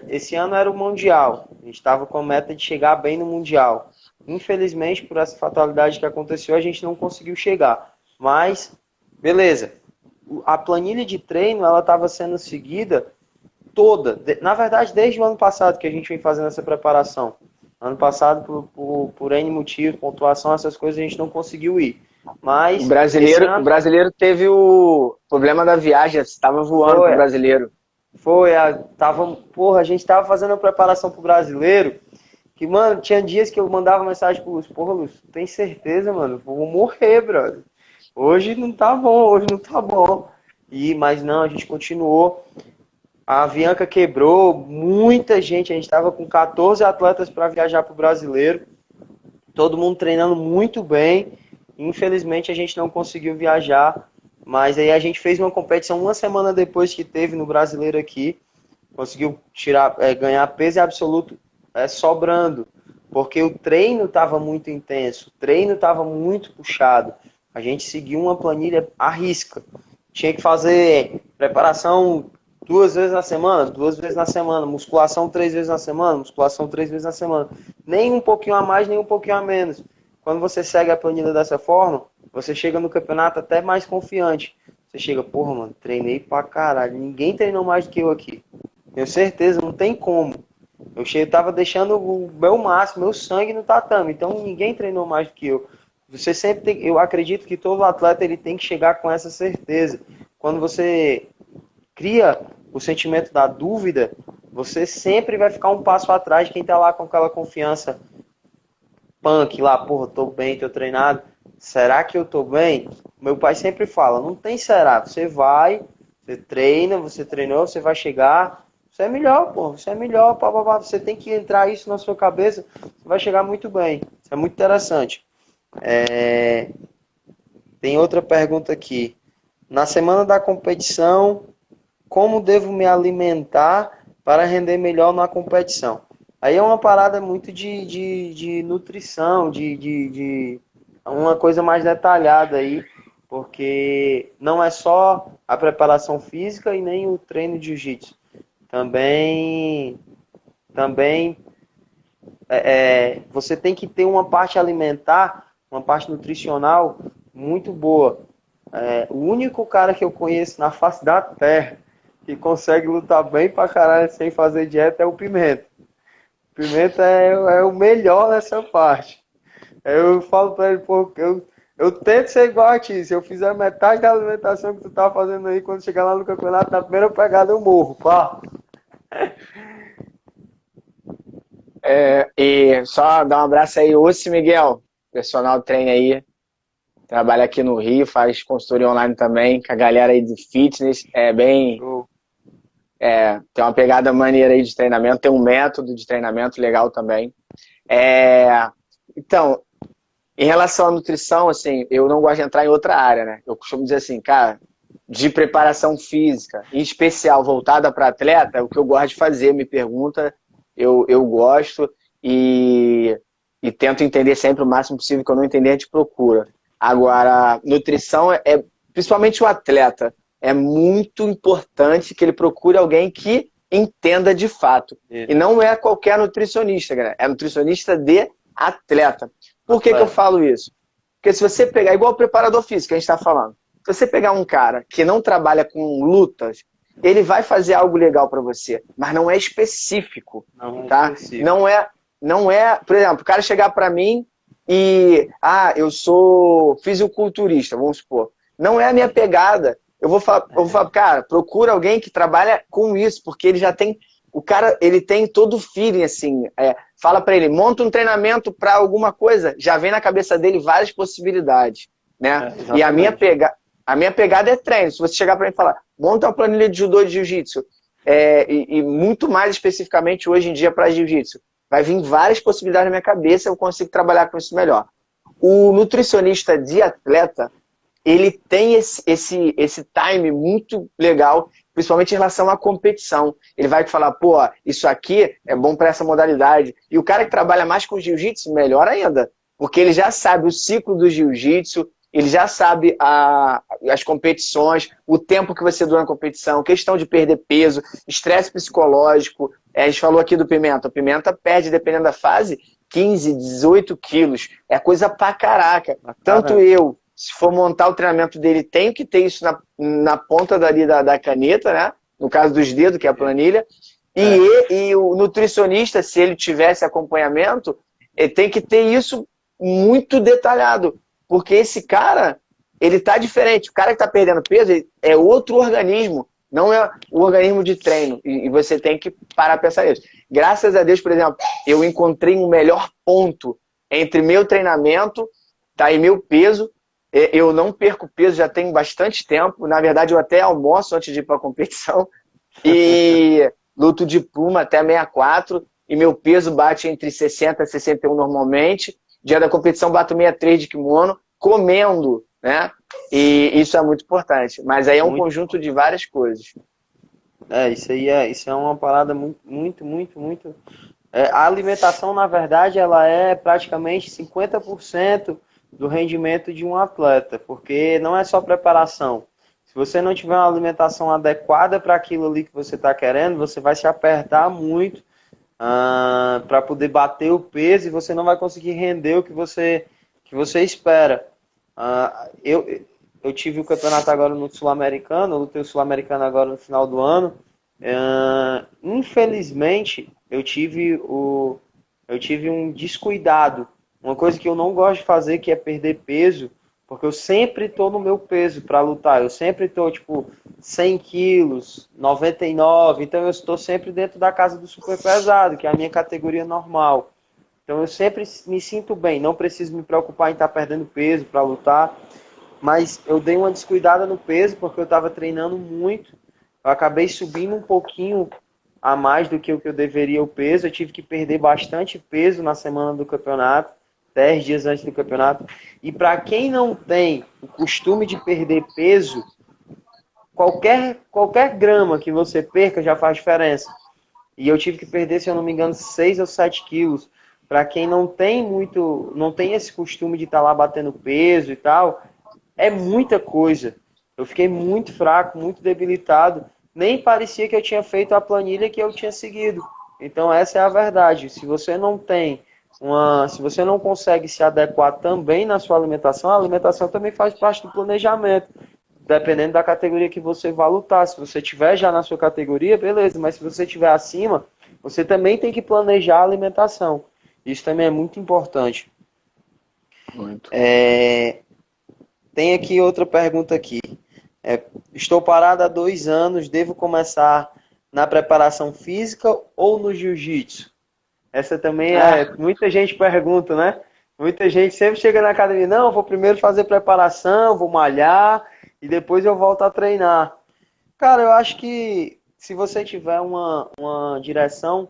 Esse ano era o Mundial. A gente estava com a meta de chegar bem no Mundial. Infelizmente, por essa fatalidade que aconteceu, a gente não conseguiu chegar. Mas, beleza. A planilha de treino, ela estava sendo seguida toda. Na verdade, desde o ano passado que a gente vem fazendo essa preparação. Ano passado, por N motivos, pontuação, essas coisas, a gente não conseguiu ir. Mas o brasileiro teve o problema da viagem, estava voando pro brasileiro. A gente tava fazendo a preparação pro brasileiro, que, mano, tinha dias que eu mandava mensagem pro Lúcio, porra, Lúcio, tem certeza, mano, vou morrer, brother. Hoje não tá bom. Mas não, a gente continuou. A Avianca quebrou, muita gente, a gente tava com 14 atletas para viajar pro brasileiro, todo mundo treinando muito bem. Infelizmente a gente não conseguiu viajar, mas aí a gente fez uma competição uma semana depois que teve no brasileiro aqui, conseguiu ganhar peso absoluto sobrando, porque o treino estava muito intenso, o treino estava muito puxado, a gente seguiu uma planilha à risca, tinha que fazer preparação 2 vezes na semana, musculação 3 vezes na semana, musculação 3 vezes na semana, nem um pouquinho a mais, nem um pouquinho a menos. Quando você segue a planilha dessa forma, você chega no campeonato até mais confiante. Você chega, porra, mano, treinei pra caralho. Ninguém treinou mais do que eu aqui. Tenho certeza, não tem como. Eu tava deixando o meu máximo, meu sangue no tatame. Então ninguém treinou mais do que eu. Eu acredito que todo atleta ele tem que chegar com essa certeza. Quando você cria o sentimento da dúvida, você sempre vai ficar um passo atrás de quem tá lá com aquela confiança punk lá, porra, tô bem, tô treinado. Será que eu tô bem? Meu pai sempre fala, não tem será. Você vai, você treina, você treinou, você vai chegar. Você é melhor, porra, você é melhor. Você tem que entrar isso na sua cabeça, você vai chegar muito bem. Isso é muito interessante. Tem outra pergunta aqui. Na semana da competição, como devo me alimentar para render melhor na competição? Aí é uma parada muito de nutrição, de uma coisa mais detalhada aí, porque não é só a preparação física e nem o treino de jiu-jitsu. Também você tem que ter uma parte alimentar, uma parte nutricional muito boa. O único cara que eu conheço na face da terra que consegue lutar bem pra caralho sem fazer dieta é o Pimenta. O Pimenta é o melhor nessa parte. Eu falo pra ele, pô, eu tento ser igual a ti. Se eu fizer metade da alimentação que tu tá fazendo aí, quando chegar lá no campeonato, na primeira pegada eu morro, pá. E só dar um abraço aí, Ossi Miguel, personal trainer aí, trabalha aqui no Rio, faz consultoria online também, com a galera aí do fitness, tem uma pegada maneira aí de treinamento, tem um método de treinamento legal também. Então, em relação à nutrição, assim, eu não gosto de entrar em outra área, né? Eu costumo dizer assim, cara, de preparação física, em especial voltada para atleta, o que eu gosto de fazer, me pergunta, eu gosto e tento entender sempre o máximo possível, que eu não entender, a gente procura. Agora, nutrição principalmente o atleta, é muito importante que ele procure alguém que entenda de fato. E não é qualquer nutricionista, galera. É nutricionista de atleta. Por que eu falo isso? Porque se você pegar, igual o preparador físico que a gente está falando, se você pegar um cara que não trabalha com lutas, ele vai fazer algo legal para você, mas não é específico, tá? Não é, por exemplo, o cara chegar para mim e, eu sou fisiculturista, vamos supor. Não é a minha pegada. Eu vou falar, cara, procura alguém que trabalha com isso, porque ele já tem, o cara, ele tem todo o feeling, assim, fala para ele, monta um treinamento para alguma coisa, já vem na cabeça dele várias possibilidades, né? E a minha pegada é treino. Se você chegar para mim e falar, monta uma planilha de judô e de jiu-jitsu, e muito mais especificamente hoje em dia para jiu-jitsu, vai vir várias possibilidades na minha cabeça, eu consigo trabalhar com isso melhor. O nutricionista de atleta, ele tem esse time muito legal, principalmente em relação à competição. Ele vai te falar, pô, isso aqui é bom para essa modalidade. E o cara que trabalha mais com jiu-jitsu, melhor ainda, porque ele já sabe o ciclo do jiu-jitsu, ele já sabe as competições, o tempo que você dura na competição, questão de perder peso, estresse psicológico. A gente falou aqui do Pimenta. O Pimenta perde, dependendo da fase, 15, 18 quilos. É coisa pra caraca. Tanto eu, se for montar o treinamento dele, tenho que ter isso na ponta dali da caneta, né? No caso dos dedos, que é a planilha. E o nutricionista, se ele tivesse acompanhamento, ele tem que ter isso muito detalhado. Porque esse cara, ele tá diferente. O cara que tá perdendo peso é outro organismo, não é o organismo de treino. E você tem que parar a pensar nisso. Graças a Deus, por exemplo, eu encontrei um melhor ponto entre meu treinamento, tá, e meu peso. Eu não perco peso já tem bastante tempo. Na verdade, eu até almoço antes de ir para a competição. E luto de pluma até 64. E meu peso bate entre 60 e 61 normalmente. Dia da competição bato 63 de kimono, comendo, né? E isso é muito importante. Mas aí é um conjunto de várias coisas. Isso é uma parada muito. A alimentação, na verdade, ela é praticamente 50% do rendimento de um atleta, porque não é só preparação. Se você não tiver uma alimentação adequada para aquilo ali que você está querendo, você vai se apertar muito para poder bater o peso e você não vai conseguir render o que você espera. Eu tive o campeonato agora no Sul-Americano, eu lutei o Sul-Americano agora no final do ano. Infelizmente, eu tive um descuidado. Uma coisa que eu não gosto de fazer, que é perder peso, porque eu sempre estou no meu peso para lutar. Eu sempre estou, tipo, 100 quilos, 99. Então eu estou sempre dentro da casa do super pesado, que é a minha categoria normal. Então eu sempre me sinto bem. Não preciso me preocupar em estar perdendo peso para lutar. Mas eu dei uma descuidada no peso, porque eu estava treinando muito. Eu acabei subindo um pouquinho a mais do que o que eu deveria o peso. Eu tive que perder bastante peso na semana do campeonato. 10 dias antes do campeonato. E para quem não tem o costume de perder peso, qualquer grama que você perca já faz diferença. E eu tive que perder, se eu não me engano, 6 ou 7 quilos. Para quem não tem esse costume de estar lá batendo peso e tal, é muita coisa. Eu fiquei muito fraco, muito debilitado. Nem parecia que eu tinha feito a planilha que eu tinha seguido. Então essa é a verdade. Se você não consegue se adequar também na sua alimentação, a alimentação também faz parte do planejamento. Dependendo da categoria que você vai lutar. Se você tiver já na sua categoria, beleza. Mas se você tiver acima, você também tem que planejar a alimentação. Isso também é muito importante. Muito. Tem aqui outra pergunta aqui. Estou parado há 2 anos, devo começar na preparação física ou no jiu-jitsu? Essa também muita gente pergunta, né? Muita gente sempre chega na academia, não, eu vou primeiro fazer preparação, vou malhar e depois eu volto a treinar. Cara, eu acho que se você tiver uma direção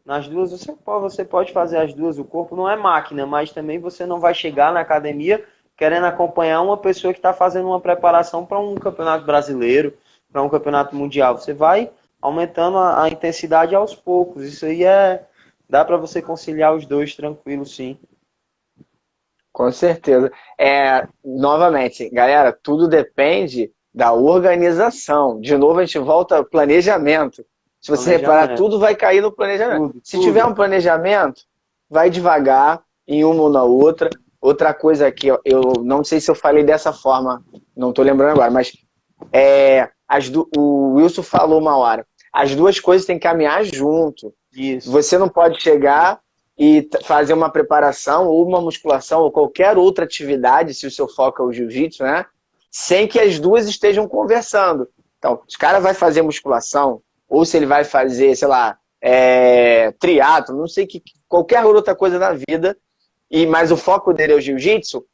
nas duas, você pode fazer as duas. O corpo não é máquina, mas também você não vai chegar na academia querendo acompanhar uma pessoa que está fazendo uma preparação para um campeonato brasileiro, para um campeonato mundial. Você vai aumentando a intensidade aos poucos. Isso aí dá para você conciliar os dois tranquilo, sim. Com certeza. Novamente, galera, tudo depende da organização. De novo, a gente volta ao planejamento. Se você reparar, Planejamento. tudo vai cair no planejamento. Tudo, Se tiver tudo. um planejamento, vai devagar em uma ou na outra. Outra coisa aqui, ó, eu não sei se eu falei dessa forma, não estou lembrando agora, mas o Wilson falou uma hora. As duas coisas têm que caminhar junto. Isso. Você não pode chegar e fazer uma preparação ou uma musculação ou qualquer outra atividade, se o seu foco é o jiu-jitsu, né? Sem que as duas estejam conversando. Então, se o cara vai fazer musculação, ou se ele vai fazer, sei lá, triatlo, não sei, qualquer outra coisa na vida, mas o foco dele é o jiu-jitsu,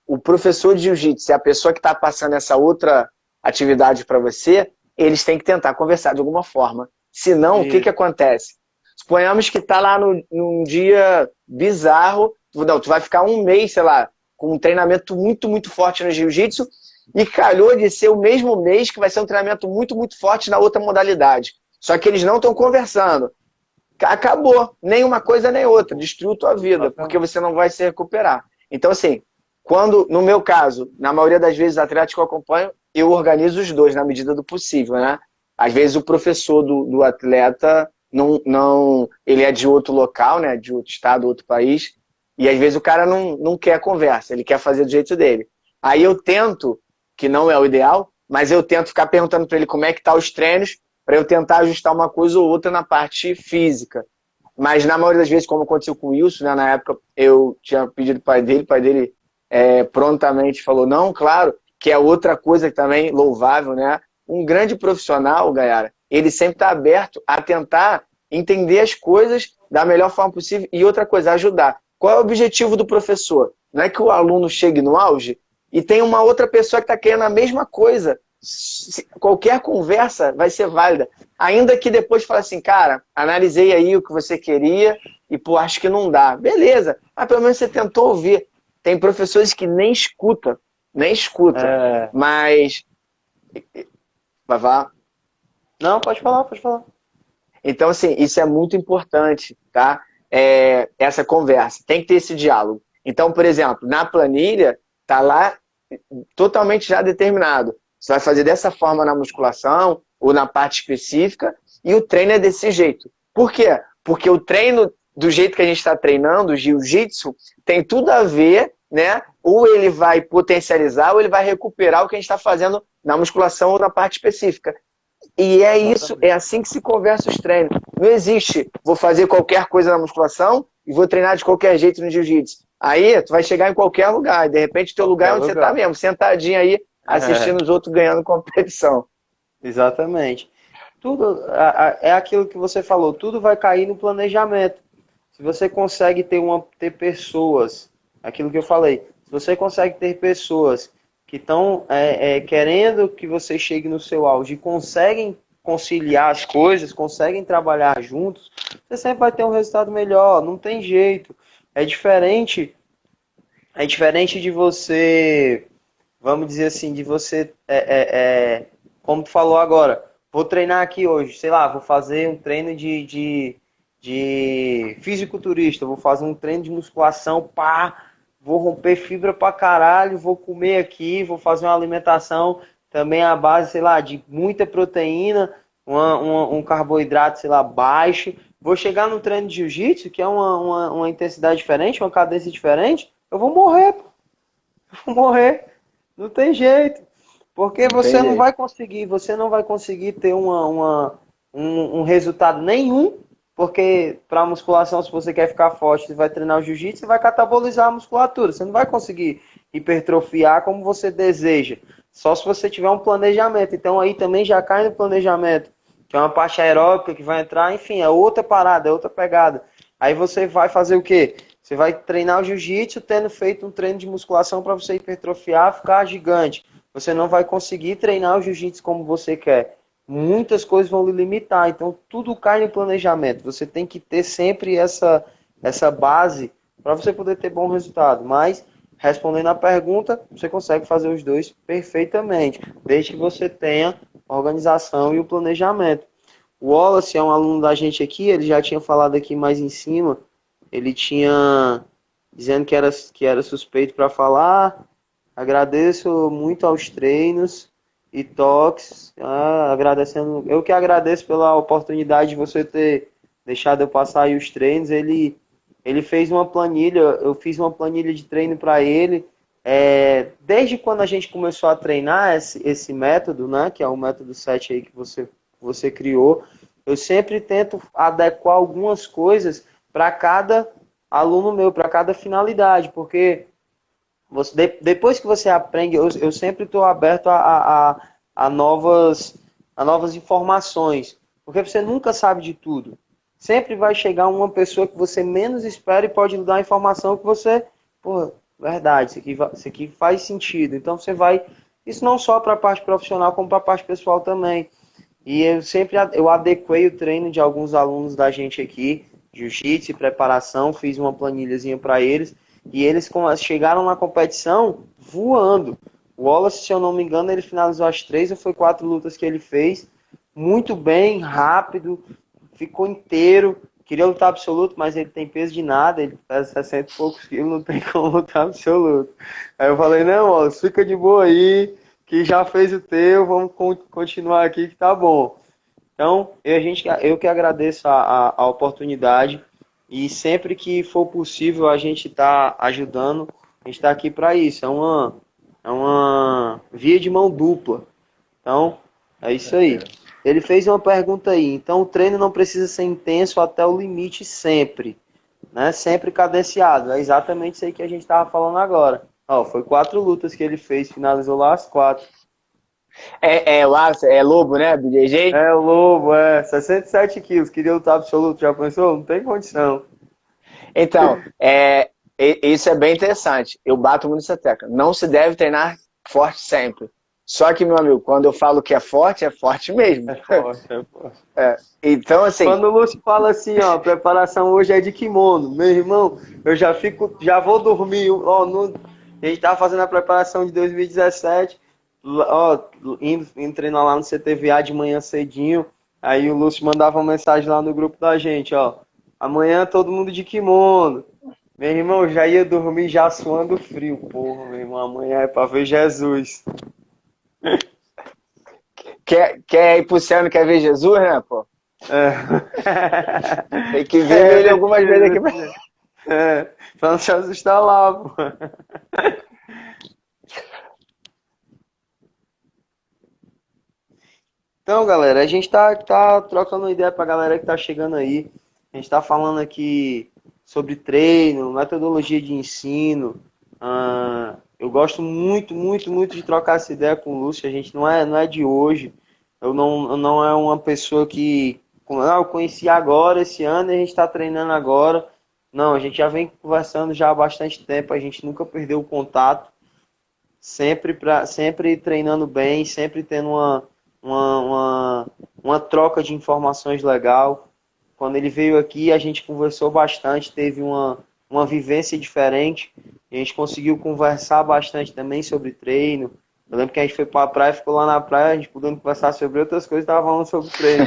o professor de jiu-jitsu e a pessoa que está passando essa outra atividade para você, eles têm que tentar conversar de alguma forma. Senão, o que acontece? Suponhamos que tá lá num dia bizarro, não, tu vai ficar um mês, sei lá, com um treinamento muito, muito forte no jiu-jitsu e calhou de ser o mesmo mês que vai ser um treinamento muito, muito forte na outra modalidade. Só que eles não estão conversando. Acabou. Nem uma coisa nem outra. Destruiu tua vida, porque você não vai se recuperar. Então, assim, no meu caso, na maioria das vezes, atletas que eu acompanho, eu organizo os dois na medida do possível, né? Às vezes o professor do atleta ele é de outro local, né? De outro estado, outro país, e às vezes o cara não quer conversa, ele quer fazer do jeito dele. Aí eu tento, que não é o ideal, mas eu tento ficar perguntando para ele como é que tá os treinos, para eu tentar ajustar uma coisa ou outra na parte física. Mas na maioria das vezes, como aconteceu com o Wilson, né, na época eu tinha pedido para o pai dele prontamente falou, não, claro, que é outra coisa também louvável, né? Um grande profissional, galera, ele sempre está aberto a tentar entender as coisas da melhor forma possível e outra coisa, ajudar. Qual é o objetivo do professor? Não é que o aluno chegue no auge e tem uma outra pessoa que está querendo a mesma coisa. Qualquer conversa vai ser válida. Ainda que depois fale assim, cara, analisei aí o que você queria e, pô, acho que não dá. Beleza, mas pelo menos você tentou ouvir. Tem professores que nem escuta, mas... Vavá? Não, pode falar, pode falar. Então, assim, isso é muito importante, tá? Essa conversa. Tem que ter esse diálogo. Então, por exemplo, na planilha, tá lá totalmente já determinado. Você vai fazer dessa forma na musculação ou na parte específica e o treino é desse jeito. Por quê? Porque o treino, do jeito que a gente está treinando, o jiu-jitsu, tem tudo a ver, né? Ou ele vai potencializar ou ele vai recuperar o que a gente está fazendo na musculação ou na parte específica. E é isso, é assim que se conversa os treinos. Não existe, vou fazer qualquer coisa na musculação e vou treinar de qualquer jeito no jiu-jitsu. Aí tu vai chegar em qualquer lugar, e de repente o teu lugar é onde você tá mesmo, sentadinho aí, assistindo os outros ganhando competição. Exatamente. Tudo é aquilo que você falou, tudo vai cair no planejamento. Se você consegue ter pessoas, aquilo que eu falei, se você consegue ter pessoas que estão querendo que você chegue no seu auge e conseguem conciliar as coisas, conseguem trabalhar juntos, você sempre vai ter um resultado melhor, não tem jeito. É diferente de você, vamos dizer assim, de você, como tu falou agora, vou treinar aqui hoje, sei lá, vou fazer um treino de fisiculturista, vou fazer um treino de musculação, pá, vou romper fibra pra caralho, vou comer aqui, vou fazer uma alimentação também à base, sei lá, de muita proteína, um carboidrato, sei lá, baixo. Vou chegar no treino de jiu-jitsu, que é uma intensidade diferente, uma cadência diferente, eu vou morrer, pô. Eu vou morrer. Não tem jeito. Porque Não tem jeito. você não vai conseguir ter um resultado nenhum, porque para musculação, se você quer ficar forte, você vai treinar o jiu-jitsu, você vai catabolizar a musculatura. Você não vai conseguir hipertrofiar como você deseja. Só se você tiver um planejamento. Então aí também já cai no planejamento, que é uma parte aeróbica que vai entrar, enfim, é outra parada, é outra pegada. Aí você vai fazer o quê? Você vai treinar o jiu-jitsu tendo feito um treino de musculação para você hipertrofiar, ficar gigante. Você não vai conseguir treinar o jiu-jitsu como você quer. Muitas coisas vão lhe limitar. Então, tudo cai no planejamento. Você tem que ter sempre essa base para você poder ter bom resultado. Mas, respondendo à pergunta, você consegue fazer os dois perfeitamente, desde que você tenha a organização e o planejamento. O Wallace é um aluno da gente aqui, ele já tinha falado aqui mais em cima, ele tinha dizendo que era suspeito para falar. Agradeço muito aos treinos e toques. Agradecendo, eu que agradeço pela oportunidade de você ter deixado eu passar aí os treinos. Ele fez uma planilha, eu fiz uma planilha de treino para ele. Desde quando a gente começou a treinar esse método, né, que é o método 7 aí que você criou, eu sempre tento adequar algumas coisas para cada aluno meu, para cada finalidade, porque depois que você aprende, eu sempre estou aberto a novas informações, porque você nunca sabe de tudo. Sempre vai chegar uma pessoa que você menos espera e pode lhe dar a informação que você, pô, verdade, isso aqui faz sentido. Então você vai, isso não só para a parte profissional, como para a parte pessoal também. E eu adequei o treino de alguns alunos da gente aqui, jiu-jitsu e preparação, fiz uma planilhazinha para eles, e eles chegaram na competição voando. O Wallace, se eu não me engano, ele finalizou as 3 ou foi 4 lutas que ele fez, muito bem, rápido, ficou inteiro, queria lutar absoluto, mas ele tem peso de nada, ele pesa 60 e poucos quilos, não tem como lutar absoluto. Aí eu falei, não, Wallace, fica de boa aí, que já fez o teu, vamos continuar aqui que tá bom. Então, eu que agradeço a oportunidade e sempre que for possível a gente está ajudando, a gente está aqui para isso. É uma via de mão dupla. Então, é isso aí. Ele fez uma pergunta aí. Então, o treino não precisa ser intenso até o limite sempre, né? Sempre cadenciado. É exatamente isso aí que a gente estava falando agora. Ó, foi 4 lutas que ele fez, finalizou lá as 4. É Lobo, né? BJJ? É, o Lobo, 67 quilos, queria lutar absoluto, já pensou? Não tem condição. Então, isso é bem interessante. Eu bato muito nessa tecla. Não se deve treinar forte sempre. Só que, meu amigo, quando eu falo que é forte mesmo. É forte, é forte. Então, assim, Quando o Lúcio fala assim, ó, a preparação hoje é de kimono, meu irmão, eu já vou dormir, ó, a gente tava fazendo a preparação de 2017, ó, indo treinar lá no CTVA de manhã cedinho, aí o Lúcio mandava uma mensagem lá no grupo da gente, ó, amanhã todo mundo de kimono. Meu irmão, eu já ia dormir já suando frio, porra, meu irmão, amanhã é pra ver Jesus. quer ir pro céu, não quer ver Jesus, né, pô? Tem que ver ele algumas vezes aqui. Pra não se assustar lá, pô. Então, galera, a gente tá trocando uma ideia pra galera que tá chegando aí. A gente tá falando aqui sobre treino, metodologia de ensino. Eu gosto muito, muito, muito de trocar essa ideia com o Lúcio. A gente não é de hoje. Eu não é uma pessoa que eu conheci agora, esse ano, e a gente está treinando agora. Não, a gente já vem conversando já há bastante tempo. A gente nunca perdeu o contato. Sempre treinando bem, sempre tendo uma troca de informações legal. Quando ele veio aqui, a gente conversou bastante, teve uma vivência diferente. A gente conseguiu conversar bastante também sobre treino, Eu lembro que a gente foi pra praia, ficou lá na praia, a gente podendo conversar sobre outras coisas, tava falando sobre treino.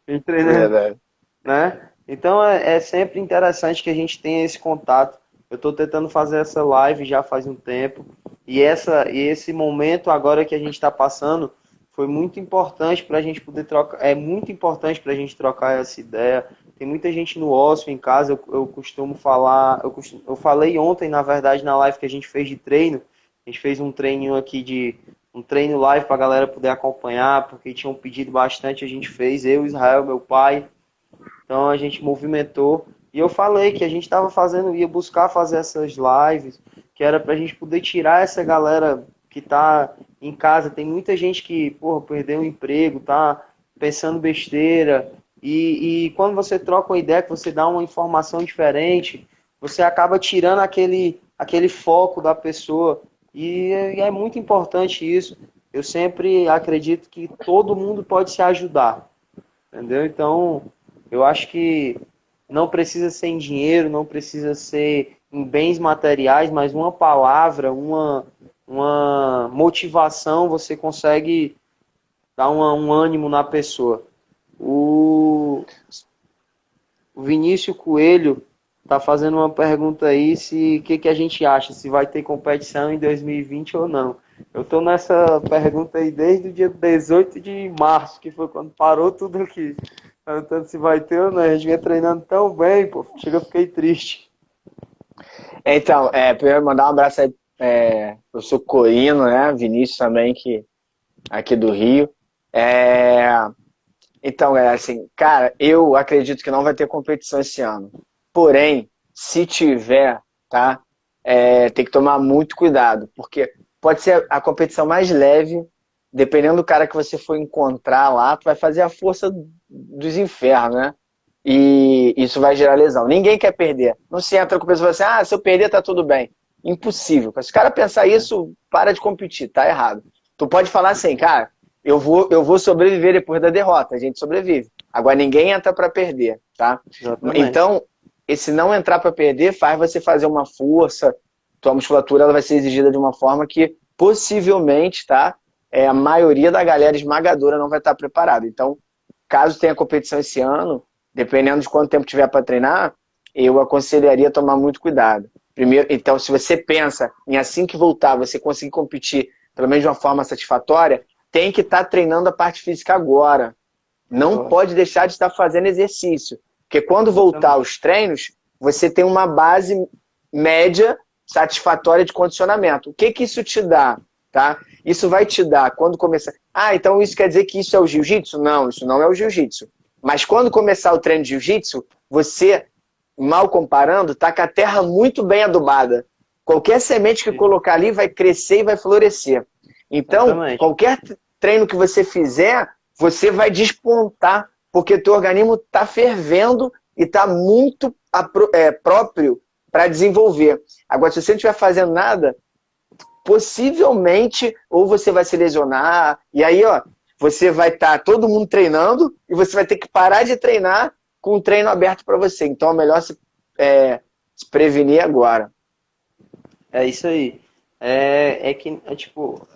A gente treinando, Verdade. né? Então é sempre interessante que a gente tenha esse contato. Eu estou tentando fazer essa live já faz um tempo e esse momento agora que a gente está passando foi muito importante para a gente poder trocar. É muito importante para a gente trocar essa ideia. Tem muita gente no ócio em casa. Eu costumo falar. Eu falei ontem, na verdade, na live que a gente fez de treino. A gente fez um treininho aqui de um treino live para a galera poder acompanhar, porque tinham pedido bastante. A gente fez. Eu, Israel, meu pai. Então a gente movimentou. E eu falei que a gente estava fazendo, ia buscar fazer essas lives, que era para a gente poder tirar essa galera que está em casa. Tem muita gente que, porra, perdeu o emprego, tá pensando besteira. E quando você troca uma ideia, que você dá uma informação diferente, você acaba tirando aquele foco da pessoa. E é muito importante isso. Eu sempre acredito que todo mundo pode se ajudar. Entendeu? Então, eu acho que não precisa ser em dinheiro, não precisa ser em bens materiais, mas uma palavra, uma motivação, você consegue dar um ânimo na pessoa. O Vinícius Coelho está fazendo uma pergunta aí se o que a gente acha, se vai ter competição em 2020 ou não. Eu estou nessa pergunta aí desde o dia 18 de março, que foi quando parou tudo aqui. Perguntando se vai ter ou não. A gente vinha treinando tão bem, pô. Chega, eu fiquei triste. Então, primeiro mandar um abraço aí pro Socorino, né? Vinícius também, que aqui do Rio. É, então, assim, cara, eu acredito que não vai ter competição esse ano. Porém, se tiver, tá? Tem que tomar muito cuidado, porque pode ser a competição mais leve, dependendo do cara que você for encontrar lá, tu vai fazer a força dos infernos, né? E isso vai gerar lesão. Ninguém quer perder. Não se entra com a pessoa e fala assim, se eu perder tá tudo bem. Impossível. Se o cara pensar isso, para de competir, tá errado. Tu pode falar assim, cara, eu vou sobreviver depois da derrota, a gente sobrevive. Agora ninguém entra para perder, tá? Exatamente. Então, esse não entrar para perder faz você fazer uma força, tua musculatura ela vai ser exigida de uma forma que possivelmente, tá? A maioria da galera esmagadora não vai estar preparada. Então, caso tenha competição esse ano, dependendo de quanto tempo tiver para treinar, eu aconselharia tomar muito cuidado. Primeiro, então, se você pensa em assim que voltar, você conseguir competir, pelo menos de uma forma satisfatória, tem que estar treinando a parte física agora. Não Agora. pode deixar de estar fazendo exercício. Porque quando voltar Exatamente. aos treinos, você tem uma base média satisfatória de condicionamento. O que que isso te dá? Tá? Isso vai te dar, quando começar... então isso quer dizer que isso é o jiu-jitsu? Não, isso não é o jiu-jitsu. Mas quando começar o treino de jiu-jitsu, você, mal comparando, está com a terra muito bem adubada. Qualquer semente que colocar ali vai crescer e vai florescer. Então, Exatamente. qualquer treino que você fizer, você vai despontar, porque teu organismo está fervendo e está muito próprio para desenvolver. Agora, se você não estiver fazendo nada, possivelmente ou você vai se lesionar, e aí, ó, você vai estar todo mundo treinando e você vai ter que parar de treinar com o treino aberto para você. Então é melhor se prevenir agora. É isso aí. Tipo,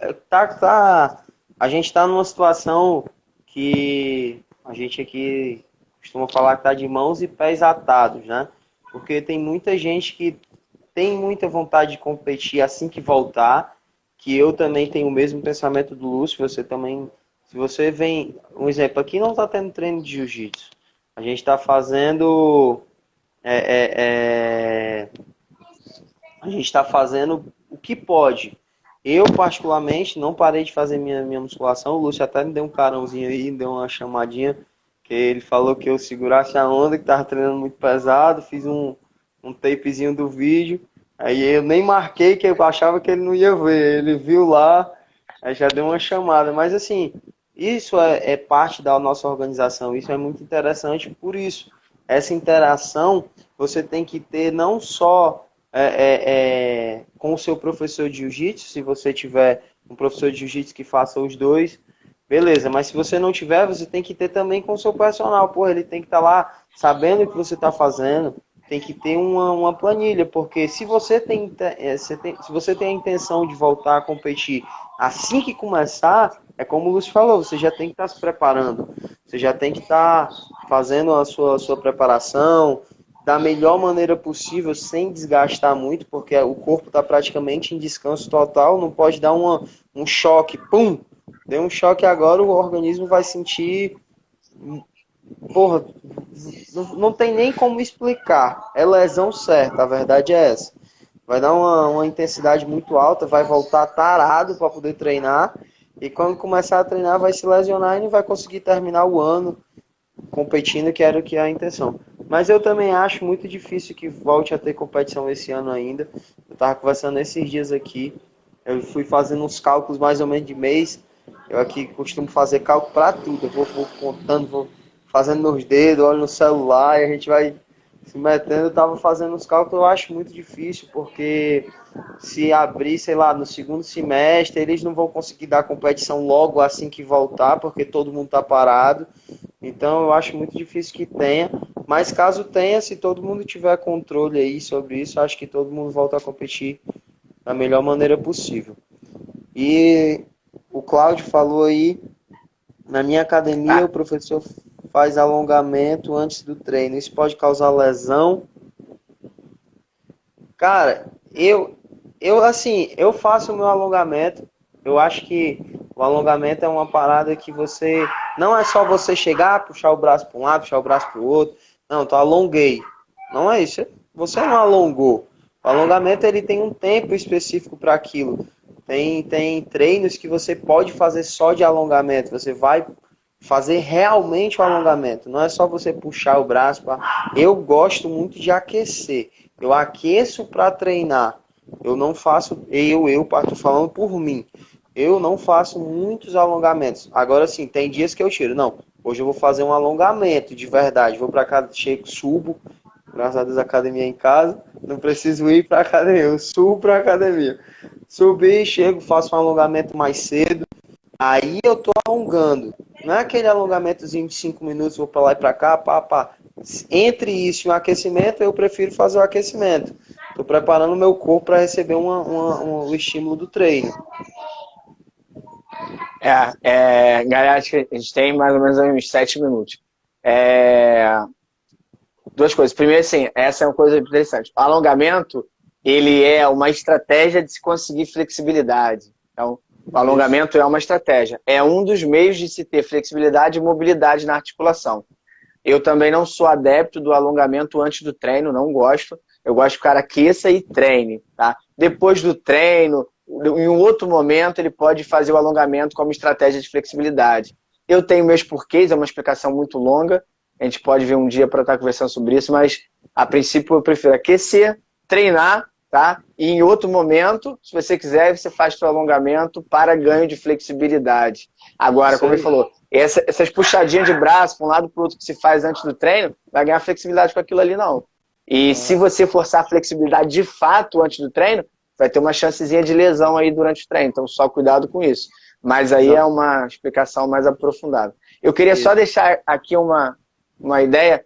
a gente tá numa situação que a gente aqui costuma falar que tá de mãos e pés atados, né? Porque tem muita gente que tem muita vontade de competir assim que voltar, que eu também tenho o mesmo pensamento do Lúcio, você também, se você vem, um exemplo, aqui não tá tendo treino de jiu-jitsu, a gente tá fazendo é, é, é, a gente está fazendo o que pode. Eu, particularmente, não parei de fazer minha musculação. O Lúcio até me deu um carãozinho aí, me deu uma chamadinha, que ele falou que eu segurasse a onda, que estava treinando muito pesado. Fiz um tapezinho do vídeo. Aí eu nem marquei, que eu achava que ele não ia ver. Ele viu lá, aí já deu uma chamada. Mas, assim, isso é parte da nossa organização. Isso é muito interessante por isso. Essa interação você tem que ter não só com o seu professor de jiu-jitsu, se você tiver um professor de jiu-jitsu que faça os dois, beleza, mas se você não tiver, você tem que ter também com o seu personal, pô, ele tem que estar lá sabendo o que você está fazendo, tem que ter uma planilha, porque se você se você tem a intenção de voltar a competir assim que começar, é como o Lúcio falou, você já tem que estar se preparando, você já tem que estar fazendo a sua preparação da melhor maneira possível, sem desgastar muito, porque o corpo está praticamente em descanso total, não pode dar um choque, pum, deu um choque agora, o organismo vai sentir. Porra, não tem nem como explicar. É lesão certa, a verdade é essa. Vai dar uma intensidade muito alta, vai voltar tarado para poder treinar. E quando começar a treinar, vai se lesionar e não vai conseguir terminar o ano competindo, que era o que é a intenção. Mas eu também acho muito difícil que volte a ter competição esse ano ainda. Eu estava conversando esses dias aqui. Eu fui fazendo uns cálculos mais ou menos de mês. Eu aqui costumo fazer cálculo para tudo. Eu vou contando, vou fazendo meus dedos, olho no celular e a gente vai se metendo. Eu tava fazendo os cálculos, eu acho muito difícil, porque se abrir, sei lá, no segundo semestre, eles não vão conseguir dar competição logo assim que voltar, porque todo mundo tá parado. Então eu acho muito difícil que tenha. Mas caso tenha, se todo mundo tiver controle aí sobre isso, acho que todo mundo volta a competir da melhor maneira possível. E o Cláudio falou aí, na minha academia, Ah, o professor faz alongamento antes do treino. Isso pode causar lesão. Cara, eu faço o meu alongamento. Eu acho que o alongamento é uma parada que você, não é só você chegar, puxar o braço para um lado, puxar o braço para o outro. Não, então alonguei. Não é isso. Você não alongou. O alongamento ele tem um tempo específico para aquilo. Tem treinos que você pode fazer só de alongamento. Você vai fazer realmente o alongamento. Não é só você puxar o braço. Eu gosto muito de aquecer. Eu aqueço para treinar. Eu não faço, estou falando por mim. Eu não faço muitos alongamentos. Agora sim, tem dias que eu tiro. Não, hoje eu vou fazer um alongamento de verdade. Vou para casa, chego, subo. Graças a Deus, academia em casa. Não preciso ir para academia. Eu subo para academia. Subi, chego, faço um alongamento mais cedo. Aí eu tô alongando. Não é aquele alongamentozinho de 5 minutos, vou para lá e para cá, pá, pá. Entre isso e o aquecimento, eu prefiro fazer o aquecimento. Estou preparando o meu corpo para receber o estímulo do treino. galera, acho que a gente tem mais ou menos uns 7 minutos. É, duas coisas. Primeiro, assim, essa é uma coisa interessante. O alongamento, ele é uma estratégia de se conseguir flexibilidade. Então, o alongamento é uma estratégia. É um dos meios de se ter flexibilidade e mobilidade na articulação. Eu também não sou adepto do alongamento antes do treino, não gosto. Eu gosto que o cara aqueça e treine, tá? Depois do treino, em um outro momento, ele pode fazer o alongamento como estratégia de flexibilidade. Eu tenho meus porquês, é uma explicação muito longa. A gente pode ver um dia para estar conversando sobre isso, mas a princípio eu prefiro aquecer, treinar, tá? E em outro momento, se você quiser, você faz seu alongamento para ganho de flexibilidade. Agora, como ele falou, essas puxadinhas de braço para um lado para o outro que se faz antes do treino, vai ganhar flexibilidade com aquilo ali, não. E se você forçar a flexibilidade de fato antes do treino, vai ter uma chancezinha de lesão aí durante o treino. Então, só cuidado com isso. Mas aí é uma explicação mais aprofundada. Eu queria só deixar aqui uma ideia,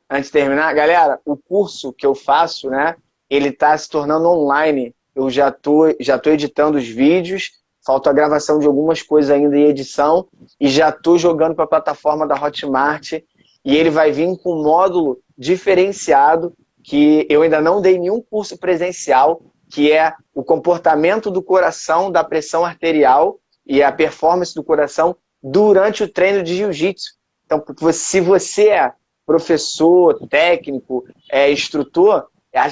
antes de terminar. Galera, o curso que eu faço, né, ele está se tornando online. Eu já tô editando os vídeos, falta a gravação de algumas coisas ainda em edição, e já estou jogando para a plataforma da Hotmart, e ele vai vir com um módulo diferenciado, que eu ainda não dei nenhum curso presencial, que é o comportamento do coração, da pressão arterial e a performance do coração durante o treino de jiu-jitsu. Então, se você é professor, técnico, instrutor,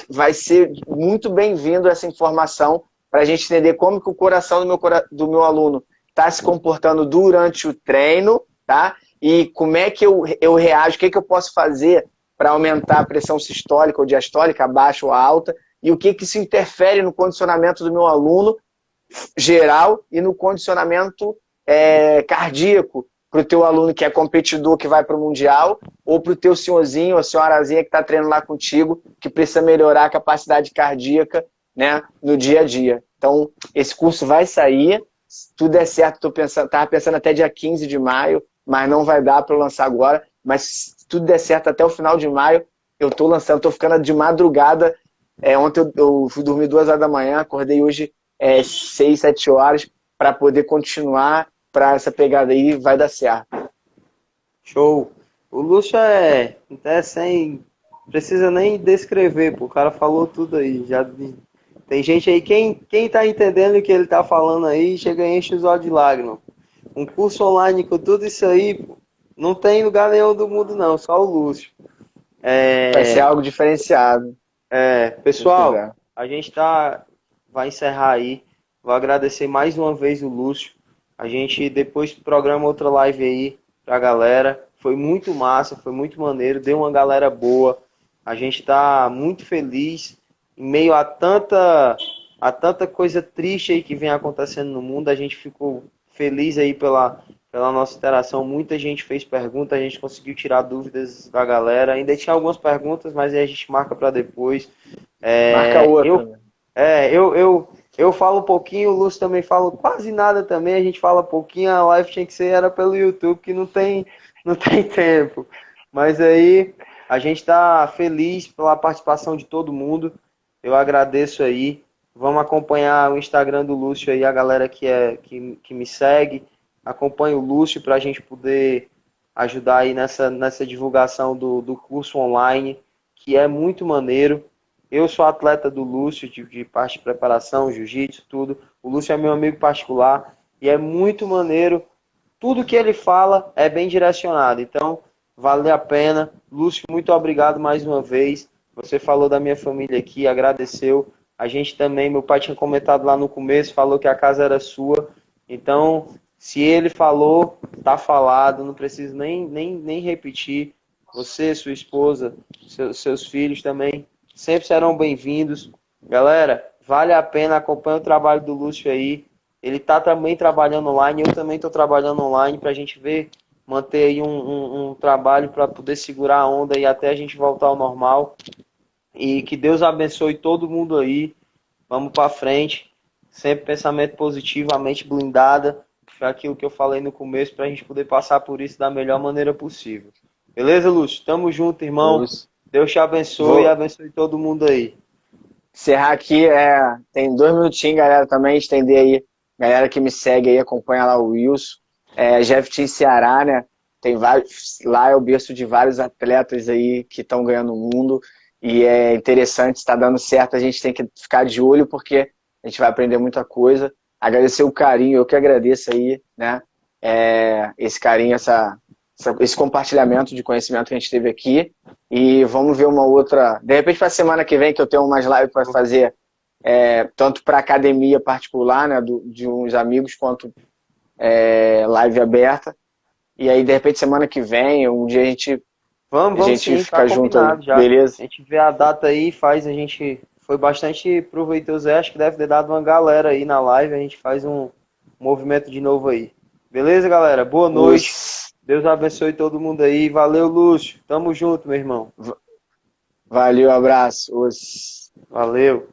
vai ser muito bem-vindo essa informação para a gente entender como que o coração do meu aluno está se comportando durante o treino, tá? E como é que eu reajo, o que eu posso fazer para aumentar a pressão sistólica ou diastólica, baixa ou alta, e o que isso interfere no condicionamento do meu aluno geral e no condicionamento cardíaco para o teu aluno que é competidor, que vai para o Mundial, ou para o teu senhorzinho ou senhorazinha que está treinando lá contigo, que precisa melhorar a capacidade cardíaca, né, no dia a dia. Então, esse curso vai sair, se tudo der certo, estava pensando até dia 15 de maio, mas não vai dar para lançar agora, mas se tudo der certo até o final de maio, eu tô lançando, tô ficando de madrugada. Ontem eu fui dormir 2 horas da manhã, acordei hoje 6, 7 horas para poder continuar para essa pegada aí, vai dar certo. Show. O Lúcio até sem precisa nem descrever, pô. O cara falou tudo aí. Já tem gente aí, quem tá entendendo o que ele tá falando aí, chega e enche os olhos de lágrimas. Um curso online com tudo isso aí, pô, não tem lugar nenhum do mundo não, só o Lúcio. Vai ser algo diferenciado, se Deus Pessoal, quiser. a gente vai encerrar aí. Vou agradecer mais uma vez o Lúcio. A gente depois programa outra live aí pra galera. Foi muito massa, foi muito maneiro, deu uma galera boa. A gente tá muito feliz em meio a tanta coisa triste aí que vem acontecendo no mundo. A gente ficou feliz aí pela nossa interação. Muita gente fez perguntas, a gente conseguiu tirar dúvidas da galera. Ainda tinha algumas perguntas, mas aí a gente marca para depois. Marca É, eu, outra, né? eu falo um pouquinho, o Lúcio também fala quase nada também, a gente fala pouquinho, a live tinha que ser era pelo YouTube, que não tem tempo. Mas aí a gente está feliz pela participação de todo mundo. Eu agradeço aí. Vamos acompanhar o Instagram do Lúcio aí, a galera que me segue. Acompanhe o Lúcio para a gente poder ajudar aí nessa divulgação do curso online, que é muito maneiro. Eu sou atleta do Lúcio, de parte de preparação, jiu-jitsu, tudo. O Lúcio é meu amigo particular e é muito maneiro. Tudo que ele fala é bem direcionado. Então, vale a pena. Lúcio, muito obrigado mais uma vez. Você falou da minha família aqui, agradeceu. A gente também, meu pai tinha comentado lá no começo, falou que a casa era sua. Então, se ele falou, tá falado, não preciso nem repetir. Você, sua esposa, seus filhos também, sempre serão bem-vindos. Galera, vale a pena, acompanha o trabalho do Lúcio aí. Ele está também trabalhando online, eu também estou trabalhando online para a gente ver, manter aí um trabalho para poder segurar a onda e até a gente voltar ao normal. E que Deus abençoe todo mundo aí. Vamos para frente. Sempre pensamento positivo, a mente blindada. Foi aquilo que eu falei no começo para a gente poder passar por isso da melhor maneira possível. Beleza, Lúcio? Tamo junto, irmão. Lúcio. Deus te abençoe e Vou abençoe todo mundo aí. encerrar aqui, tem 2 minutinhos, galera, também, estender aí, galera que me segue aí, acompanha lá o Wilson, Jeff Team Ceará, né, tem vários, lá é o berço de vários atletas aí que estão ganhando o mundo, e é interessante, está dando certo, a gente tem que ficar de olho, porque a gente vai aprender muita coisa, agradecer o carinho, eu que agradeço aí, né, esse carinho, esse compartilhamento de conhecimento que a gente teve aqui, e vamos ver uma outra. De repente, para a semana que vem, que eu tenho umas lives para fazer, tanto para academia particular, né, de uns amigos, quanto live aberta. E aí, de repente, semana que vem, um dia a Vamos gente sim, tá fica junto aí, combinado já. beleza? A gente vê a data aí, faz, a gente foi bastante proveitoso, acho que deve ter dado uma galera aí na live, a gente faz um movimento de novo aí. Beleza, galera? Boa noite. Os... Deus abençoe todo mundo aí. Valeu, Lúcio. Tamo junto, meu irmão. Valeu, abraço. Os... Valeu.